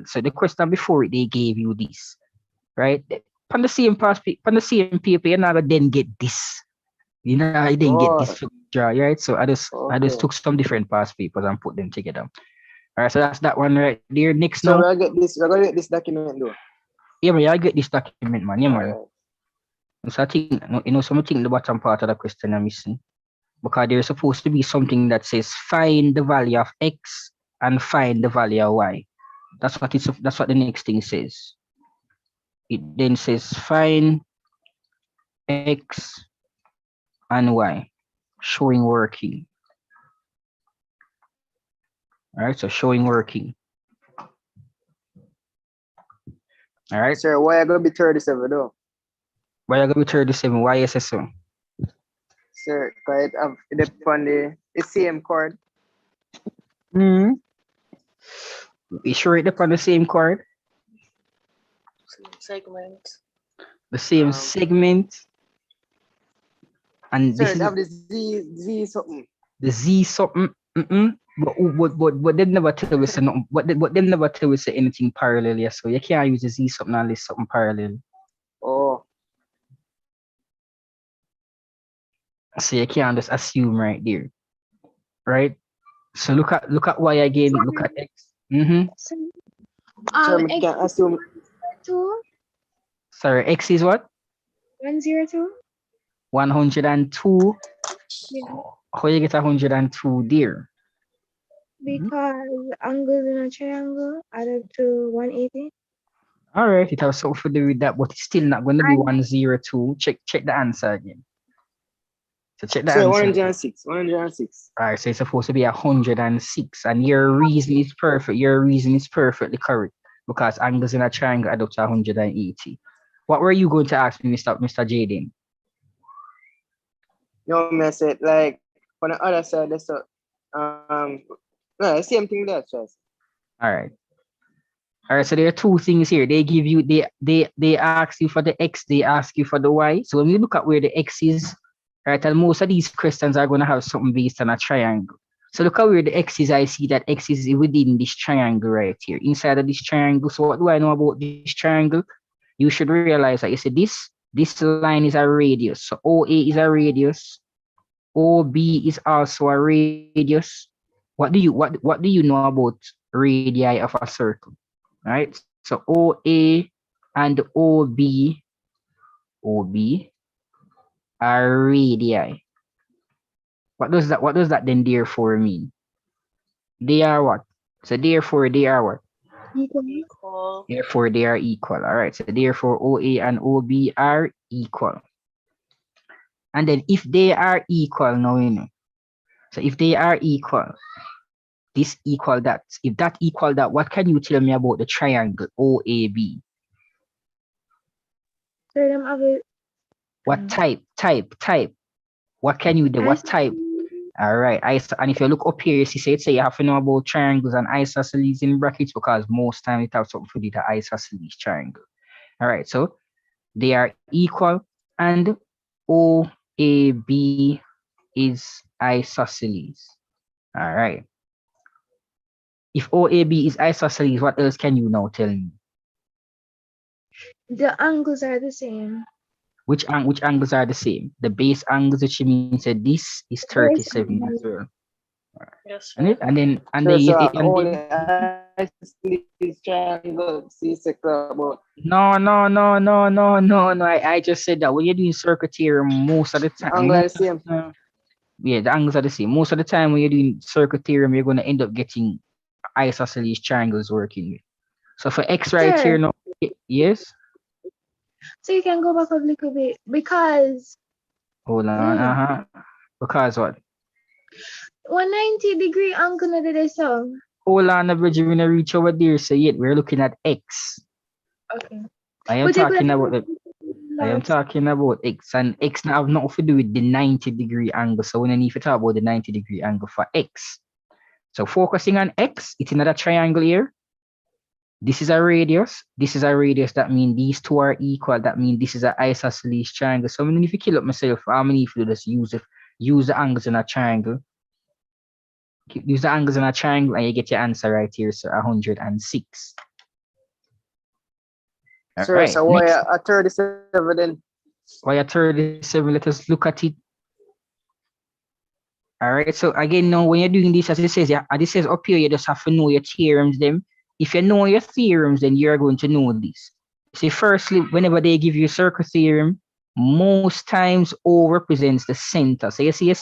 So the question before it, they gave you this, right? On the same paper, you're not gonna then get this. You know, I didn't get this for draw, right? So I just took some different past papers and put them together. All right, so that's that one right there. Next, so now. we're gonna get this document though. Yeah, man, I get this document, man. Yeah, man. Right. So I think, something the bottom part of the question I'm missing. Because there's supposed to be something that says find the value of X and find the value of Y. That's what the next thing says. It then says find X and Y, showing working. All right, so showing working. All right. Sir, why are gonna be 37 though? Why are gonna be 37? Why is it so? Sir, because it depends on the same chord. You sure it depends on the same chord? Segment. The same segment. And sir, this is have the Z something. The Z something. But they never tell us nothing. But they never tell us anything parallel. Yeah, so you can't use the Z something unless something parallel. Oh. So you can't just assume right there, right? So look at Y again. Look at X. So we can assume. 2. Sorry, X is what? 102. 102. Yeah. How you get 102 there? Because angles in a triangle add up to 180. All right, it has something to do with that, but it's still not going to be 102. Check the answer again. So check the answer. 106. All right, so it's supposed to be 106, and your reason is perfect. Your reason is perfectly correct because angles in a triangle add up to 180. What were you going to ask me, Mr. Jaden? No, I said like on the other side, that's no, same thing there, just. All right. So there are two things here. They give you they ask you for the X, they ask you for the Y. So when we look at where the X is, right, and most of these questions are going to have something based on a triangle. So look at where the X is. I see that X is within this triangle right here, inside of this triangle. So what do I know about this triangle? You should realize that you see this line is a radius. So OA is a radius. OB is also a radius. What do you know about radii of a circle? Right? So OA and OB are radii. What does that then therefore mean? They are what? So therefore they are what? Equal. Therefore they are equal. All right. So therefore OA and OB are equal. And then if they are equal, now you know. So if they are equal, this equal that. If that equal that, what can you tell me about the triangle OAB? What type? What can you do? What type? All right. And if you look up here, you see, say you have to know about triangles and isosceles in brackets because most time it has something to do with the isosceles triangle. All right. So they are equal and OAB is isosceles. All right. If OAB is isosceles, what else can you now tell me? The angles are the same. Which angles are the same? The base angles, which means that this is 37 as well. Yes, And then only isosceles triangle C6 about. No. I just said that when you're doing circuit theorem, most of the time, Angle are the same. Yeah, the angles are the same. Most of the time when you're doing circuit theorem, you're going to end up getting isosceles triangles working with. So for X right Sir, here, no, yes. so you can go back a little bit because Hold on, Because what? 190-degree angle na dito so. Hold on, bridge, we're gonna reach over there. So yet we're looking at X. Okay. I am But you talking could about X, and X now have nothing to do with the 90-degree angle. So when I need to talk about the 90-degree angle for X. So focusing on X, it's another triangle here. This is a radius. This is a radius. That means these two are equal. That means this is an isosceles triangle. So I mean, if you kill up myself, how many if you just use the angles in a triangle? Use the angles in a triangle and you get your answer right here. So 106. All Sure, right. so why a 37 then? Why a 37? Let us look at it. All right. So again, now when you're doing this, as it says, this says up here, you just have to know your theorems. Them. If you know your theorems, then you're going to know this. See, firstly, whenever they give you a circle theorem, most times O represents the center. So you see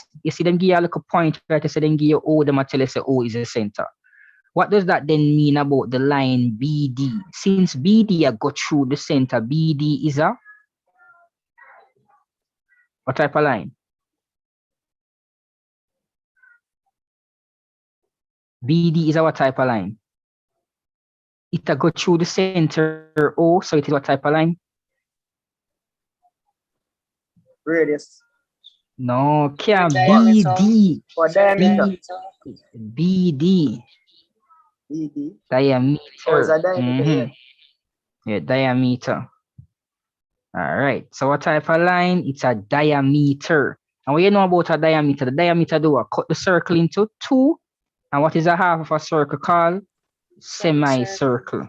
them give you a little point, right? So then give you O, them tell you say O is the center. What does that then mean about the line BD? Since BD go through the center, BD is a what type of line? BD is a what type of line? It go through the center O, so it is what type of line? Radius. No, can Diameter. BD. Or diameter. BD. BD. Diameter. Or is a diameter? Yeah, diameter. All right. So what type of line? It's a diameter. And what you know about a diameter? The diameter do what? Cut the circle into two. And what is a half of a circle called? Semicircle.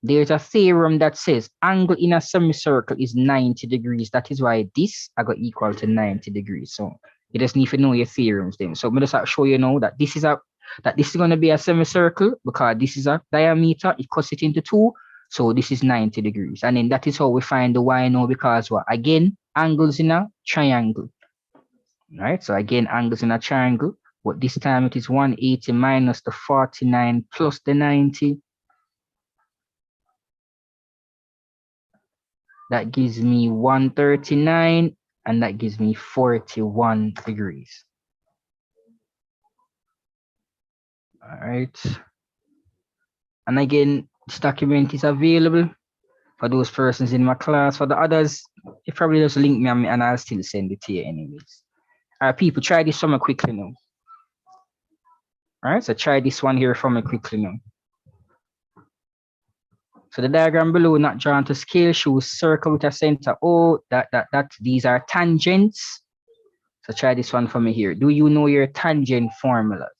There's a theorem that says angle in a semicircle is 90 degrees. That is why this I got equal to 90 degrees. So you just need to know your theorems then. So I'm just show you now that this is going to be a semicircle because this is a diameter. It cuts it into two. So this is 90 degrees. And then that is how we find the y now because what? Again, angles in a triangle. All right. So again, angles in a triangle. But this time it is 180 minus the 49 plus the 90. That gives me 139 and that gives me 41 degrees. All right. And again, this document is available for those persons in my class. For the others, you probably just link me and I'll still send it to you anyways. All right, people, try this one quickly now. All right, so try this one here for me quickly now. So the diagram below, not drawn to scale, shows circle with a center. Oh, these are tangents. So try this one for me here. Do you know your tangent formulas?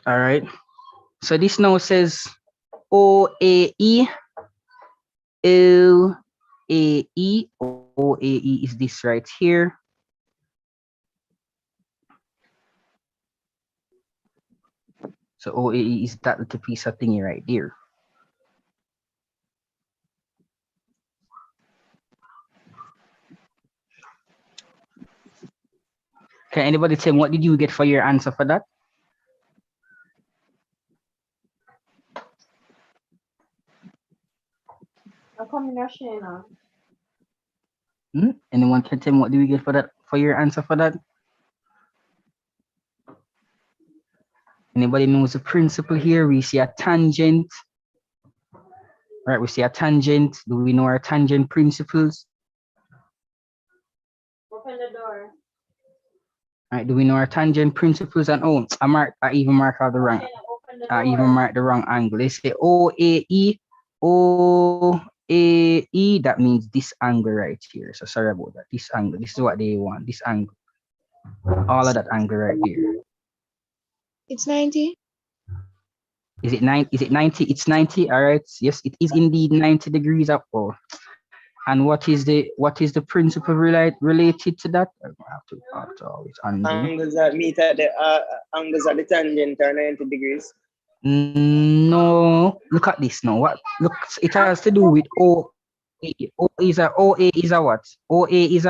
All right. So this now says OAE, OAE, OAE is this right here. So OAE is that little piece of thingy right there. Can anybody tell me what did you get for your answer for that? A combination. Anyone can tell me what do we get for that for your answer for that? Anybody knows the principle here? We see a tangent. Right, we see a tangent. Do we know our tangent principles? Open the door. Right, do we know our tangent principles? And oh, I even mark out the wrong. I even mark the wrong angle. They say OAE, OAE, that means this angle right here. So sorry about that. This angle. This is what they want. This angle. All of that angle right here. It's 90. Is it 90? Is it 90? It's 90. All right. Yes, it is indeed 90 degrees up. Oh. And what is the principle related to that? I have to always undo. Angles that meet at the angles at the tangent are 90 degrees. No, look at this now. What? Look, it has to do with OA. OA is a what? OA is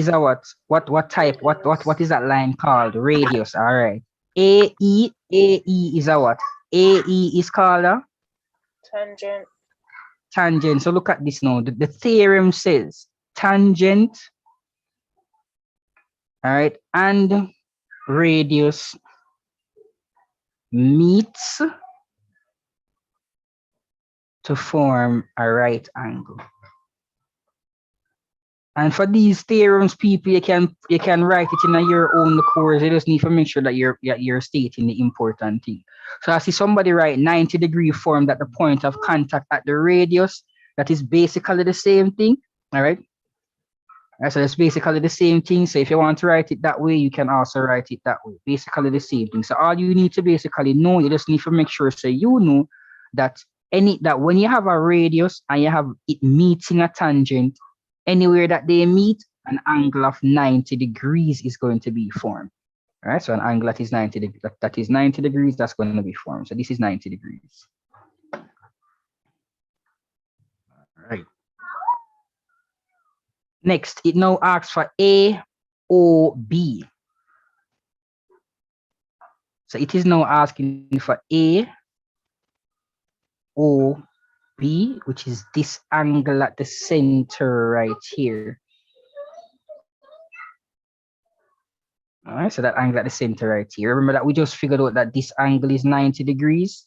a what? What type? What is that line called? Radius. All right. AE is a what? AE is called a Tangent. Tangent. So look at this now. The theorem says tangent, all right, and radius meets to form a right angle. And for these theorems, people, you can write it in your own course. You just need to make sure that you're stating the important thing. So I see somebody write 90-degree form at the point of contact at the radius. That is basically the same thing. All right. So that's basically the same thing. So if you want to write it that way, you can also write it that way. Basically the same thing. So all you need to basically know, you just need to make sure so you know that when you have a radius and you have it meeting a tangent, anywhere that they meet, an angle of 90 degrees is going to be formed. All right. So an angle that is 90 degrees, that's going to be formed. So this is 90 degrees. All right. Next, it now asks for AOB. So it is now asking for AOB, which is this angle at the center right here. All right, so that angle at the center right here. Remember that we just figured out that this angle is 90 degrees.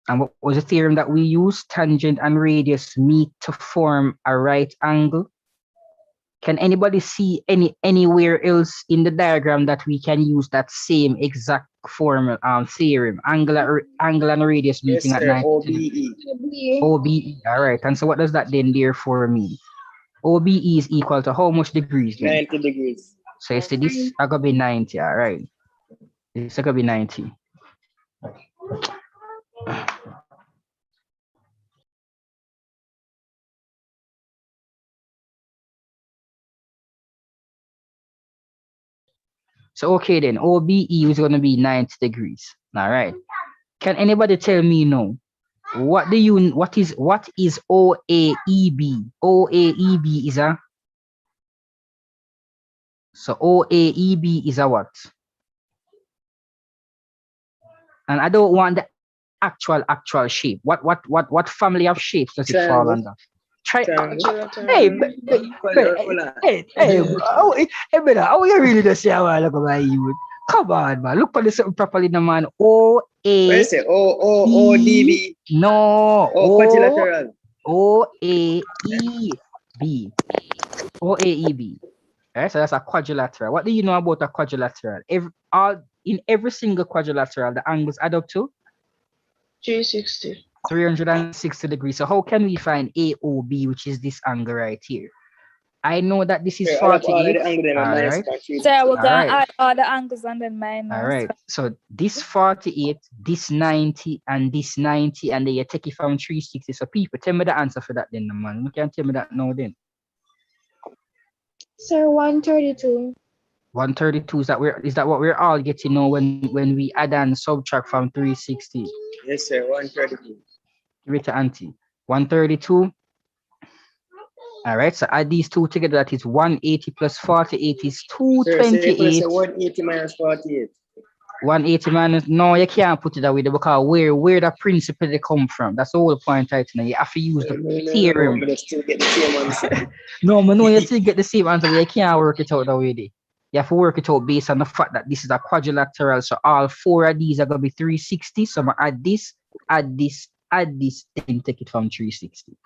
And what was the theorem that we used? Tangent and radius meet to form a right angle. Can anybody see anywhere else in the diagram that we can use that same exact form theorem? Angle and radius meeting at 90 degrees. OBE. All right. And so what does that then therefore mean? OBE is equal to how much degrees? Then? 90 degrees. So you see this is going to be 90. All right. This is going to be 90. So okay then, OBE is going to be 90 degrees. All right. Can anybody tell me now? What is OAEB? OAEB is a OAEB is a what? And I don't want the actual shape. What family of shapes does it fall under? Hey, brother, how you really just say a while ago about you? Come on, man. Look for this properly, the man. ODB. No. Quadrilateral. OAEB. OAEB. Right, so that's a quadrilateral. What do you know about a quadrilateral? In every single quadrilateral, the angles add up to 360 degrees. So how can we find AOB, which is this angle right here? I know that this is Sir, all of 48. the angle them are All minus right. 48. So we're All gonna right. add all the angles and then minus. All right. So this 48, this 90, and this 90, and then you take it from 360. So people, tell me the answer for that then, man. You can tell me that now then. Sir, 132. 132, is that what we're all getting now when we add and subtract from 360? Yes, sir. 132. Give it to Auntie. 132. All right, so add these two together. That is 180 plus 48 is Sir, say 228. 180 minus 48. 180 minus, no, you can't put it that way because where the principle they come from. That's the whole point right now. You have to use the theorem. No, still get the same answer. No, man, no, you still get the same answer, but you can't work it out that way. There. You have to work it out based on the fact that this is a quadrilateral. So all four of these are going to be 360. So I'm going to add this, then take it from 360.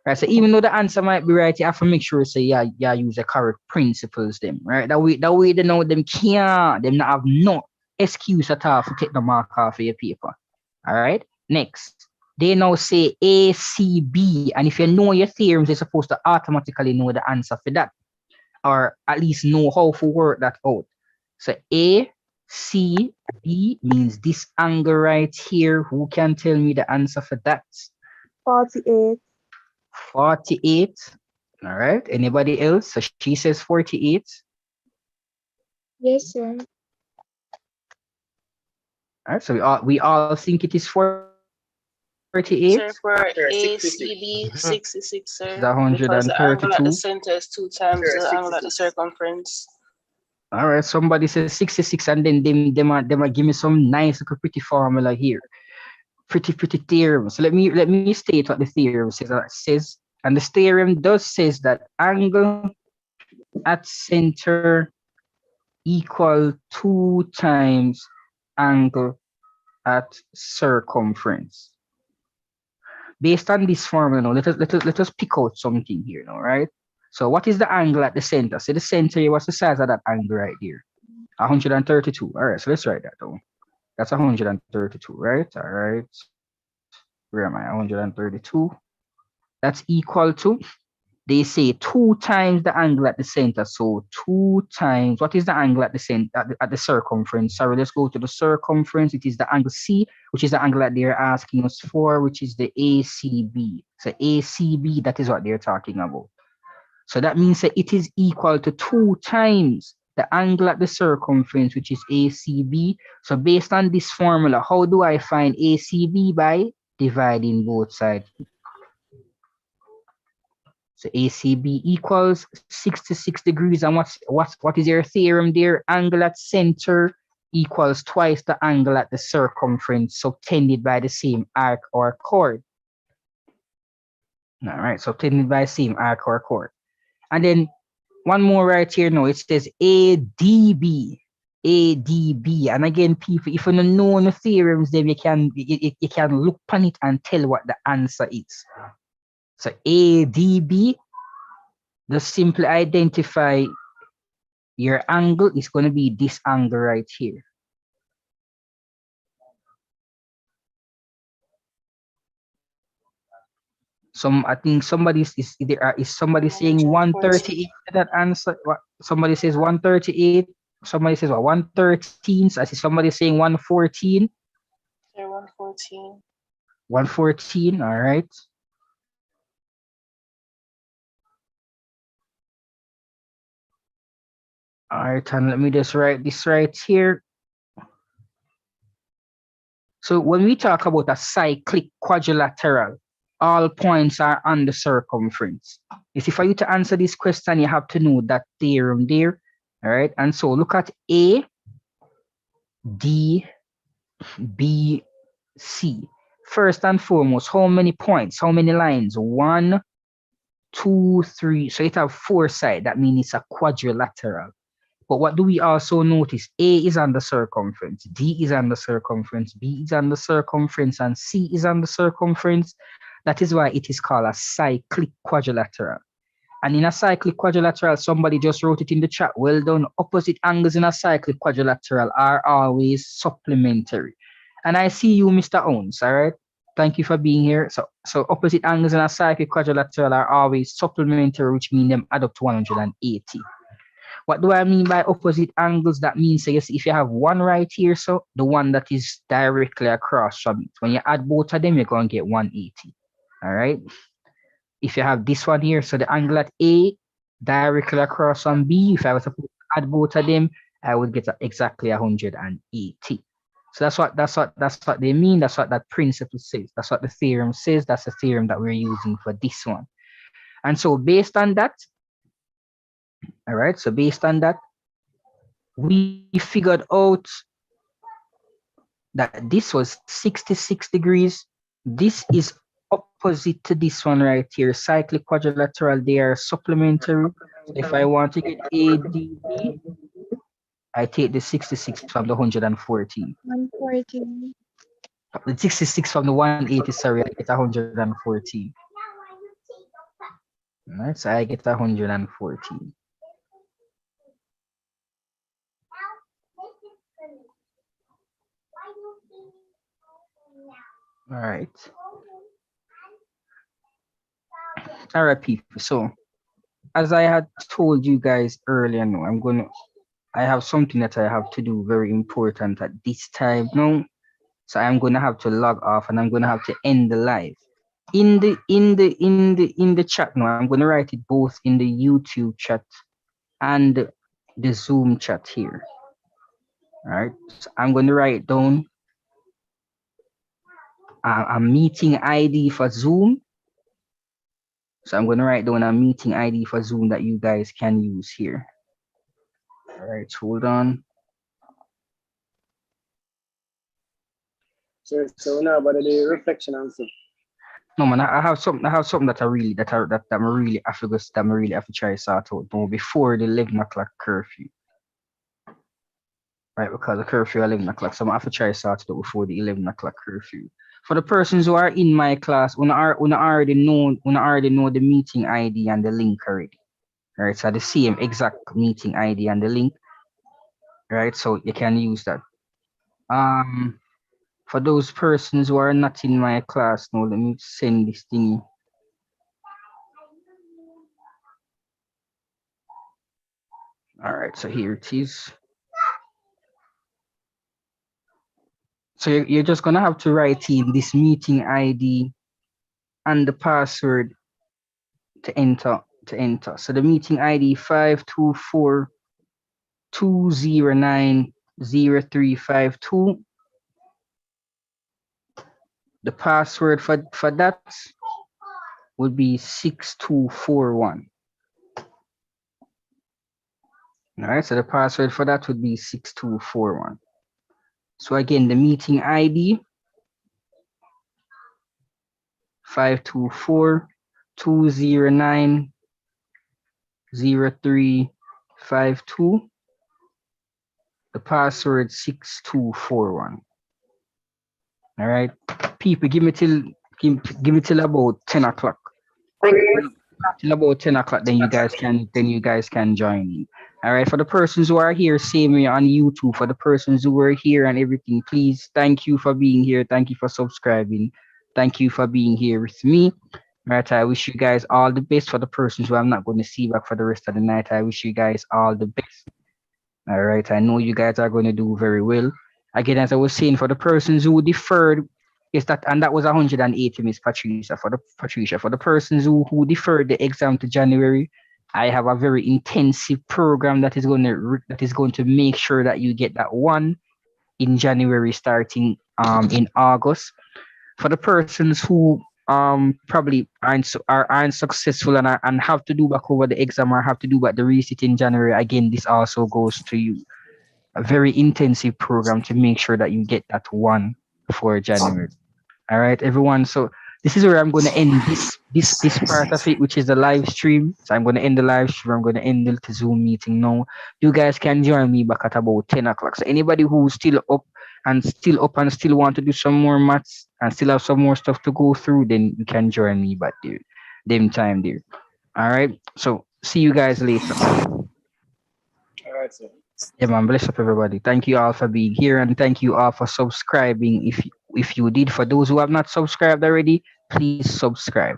Right, so even though the answer might be right, you have to make sure say yeah, use the correct principles them, right? That way they know them can't, them not have no excuse at all to take the mark off of your paper. All right, next. They now say A, C, B, and if you know your theorems, you're supposed to automatically know the answer for that, or at least know how to work that out. So A, C, B means this angle right here. Who can tell me the answer for that? 48. 48. All right. Anybody else? So she says 48. Yes, sir. All right. So we all think it is 48. Sir, for ACB, 66, sir. Is that 132? Because the angle at the center is 2 times Sir, the angle at the circumference. All right. Somebody says 66, and then they might give me some nice little pretty formula here. Pretty theorem. So let me state what the theorem says. It says, and the theorem does says that angle at center equal 2 times angle at circumference. Based on this formula, now, let us pick out something here now, right? So what is the angle at the center? So the center here, what's the size of that angle right here? 132. All right, so let's write that down. That's 132, right? All right. Where am I? 132. That's equal to, they say 2 times the angle at the center. So 2 times, what is the angle at the center, at the circumference? Sorry, let's go to the circumference. It is the angle C, which is the angle that they're asking us for, which is the ACB. So ACB, that is what they're talking about. So that means that it is equal to 2 times the angle at the circumference, which is ACB. So based on this formula, how do I find ACB? By dividing both sides. So ACB equals 66 degrees. And what is your theorem there? Angle at center equals twice the angle at the circumference, subtended by the same arc or chord. All right, subtended by the same arc or chord. And then one more right here now, it says ADB. ADB. And again, people, if you don't know the theorems, then you can look on it and tell what the answer is. So ADB, just simply identify your angle is going to be this angle right here. I think somebody is somebody saying 138 that answer. What somebody says 138. Somebody says what 113. So I see somebody saying 114. Sir, 114. 114. All right. All right, and let me just write this right here. So when we talk about a cyclic quadrilateral, all points are on the circumference. You see, for you to answer this question, you have to know that theorem there. All right, and so look at A, D, B, C. First and foremost, how many points, how many lines? 1, 2, 3. So it have 4 sides. That means it's a quadrilateral. But what do we also notice? A is on the circumference, D is on the circumference, B is on the circumference, and C is on the circumference. That is why it is called a cyclic quadrilateral. And in a cyclic quadrilateral, somebody just wrote it in the chat. Well done. Opposite angles in a cyclic quadrilateral are always supplementary. And I see you, Mr. Owens, all right? Thank you for being here. So opposite angles in a cyclic quadrilateral are always supplementary, which means them add up to 180. What do I mean by opposite angles? That means, so you see, if you have one right here, so the one that is directly across from it, when you add both of them, you're going to get 180. All right. If you have this one here, so the angle at A directly across from B, if I was to add both of them, I would get exactly 180. So that's what they mean. That's what that principle says. That's what the theorem says. That's the theorem that we're using for this one. And so based on that, all right, so based on that, we figured out that this was 66 degrees. This is opposite to this one right here. Cyclic quadrilateral, they are supplementary. So if I want to get ADB, I take the 66 from the 114. 114. The 66 from the 180, sorry, I get 114. All right, so I get 114. All right. All right, people. So as I had told you guys earlier, no, I have something that I have to do very important at this time now. So I'm gonna have to log off and I'm gonna have to end the live. In the chat now, I'm gonna write it both in the YouTube chat and the Zoom chat here. All right. So I'm gonna write down a meeting ID for Zoom. So I'm gonna write down a meeting ID for Zoom that you guys can use here. All right, hold on. So now about the reflection answer. No man, I have something that I really have to try to sort out now before the 11 o'clock curfew. Right, because the curfew 11 o'clock. So I have to try to sort it out before the 11 o'clock curfew. For the persons who are in my class, when I already know the meeting ID and the link already. Right, so the same exact meeting ID and the link. Right, so you can use that. For those persons who are not in my class, now let me send this thing. All right, so here it is. So you're just gonna have to write in this meeting ID and the password to enter. So the meeting ID 524-209-0352. The password for that would be 6241. All right, so the password for that would be 6241. So again, the meeting ID 524-209-0352. The password 6241. All right, people, give me till about 10 o'clock. Till about 10 o'clock, then you guys can join me. All right, for the persons who are here, same way on YouTube. For the persons who are here and everything, please, thank you for being here. Thank you for subscribing. Thank you for being here with me. All right, I wish you guys all the best. For the persons who I'm not going to see back for the rest of the night, I wish you guys all the best. All right, I know you guys are going to do very well. Again, as I was saying, for the persons who deferred, that was 180, Miss Patricia. For the persons who deferred the exam to January, I have a very intensive program that is going to make sure that you get that one in January, starting in August. For the persons who probably aren't successful and have to do back over the exam or have to do back the resit in January, again, this also goes to you. A very intensive program to make sure that you get that one for January. All right, everyone. So this is where I'm going to end this part of it, which is the live stream. So I'm going to end the live stream. I'm going to end the Zoom meeting now. You guys can join me back at about 10 o'clock. So anybody who's still up and still want to do some more maths and still have some more stuff to go through, then you can join me back there. Them time there. All right. So see you guys later. All right, sir. Yeah, man. Bless up, everybody. Thank you all for being here and thank you all for subscribing. If you did, for those who have not subscribed already, please subscribe.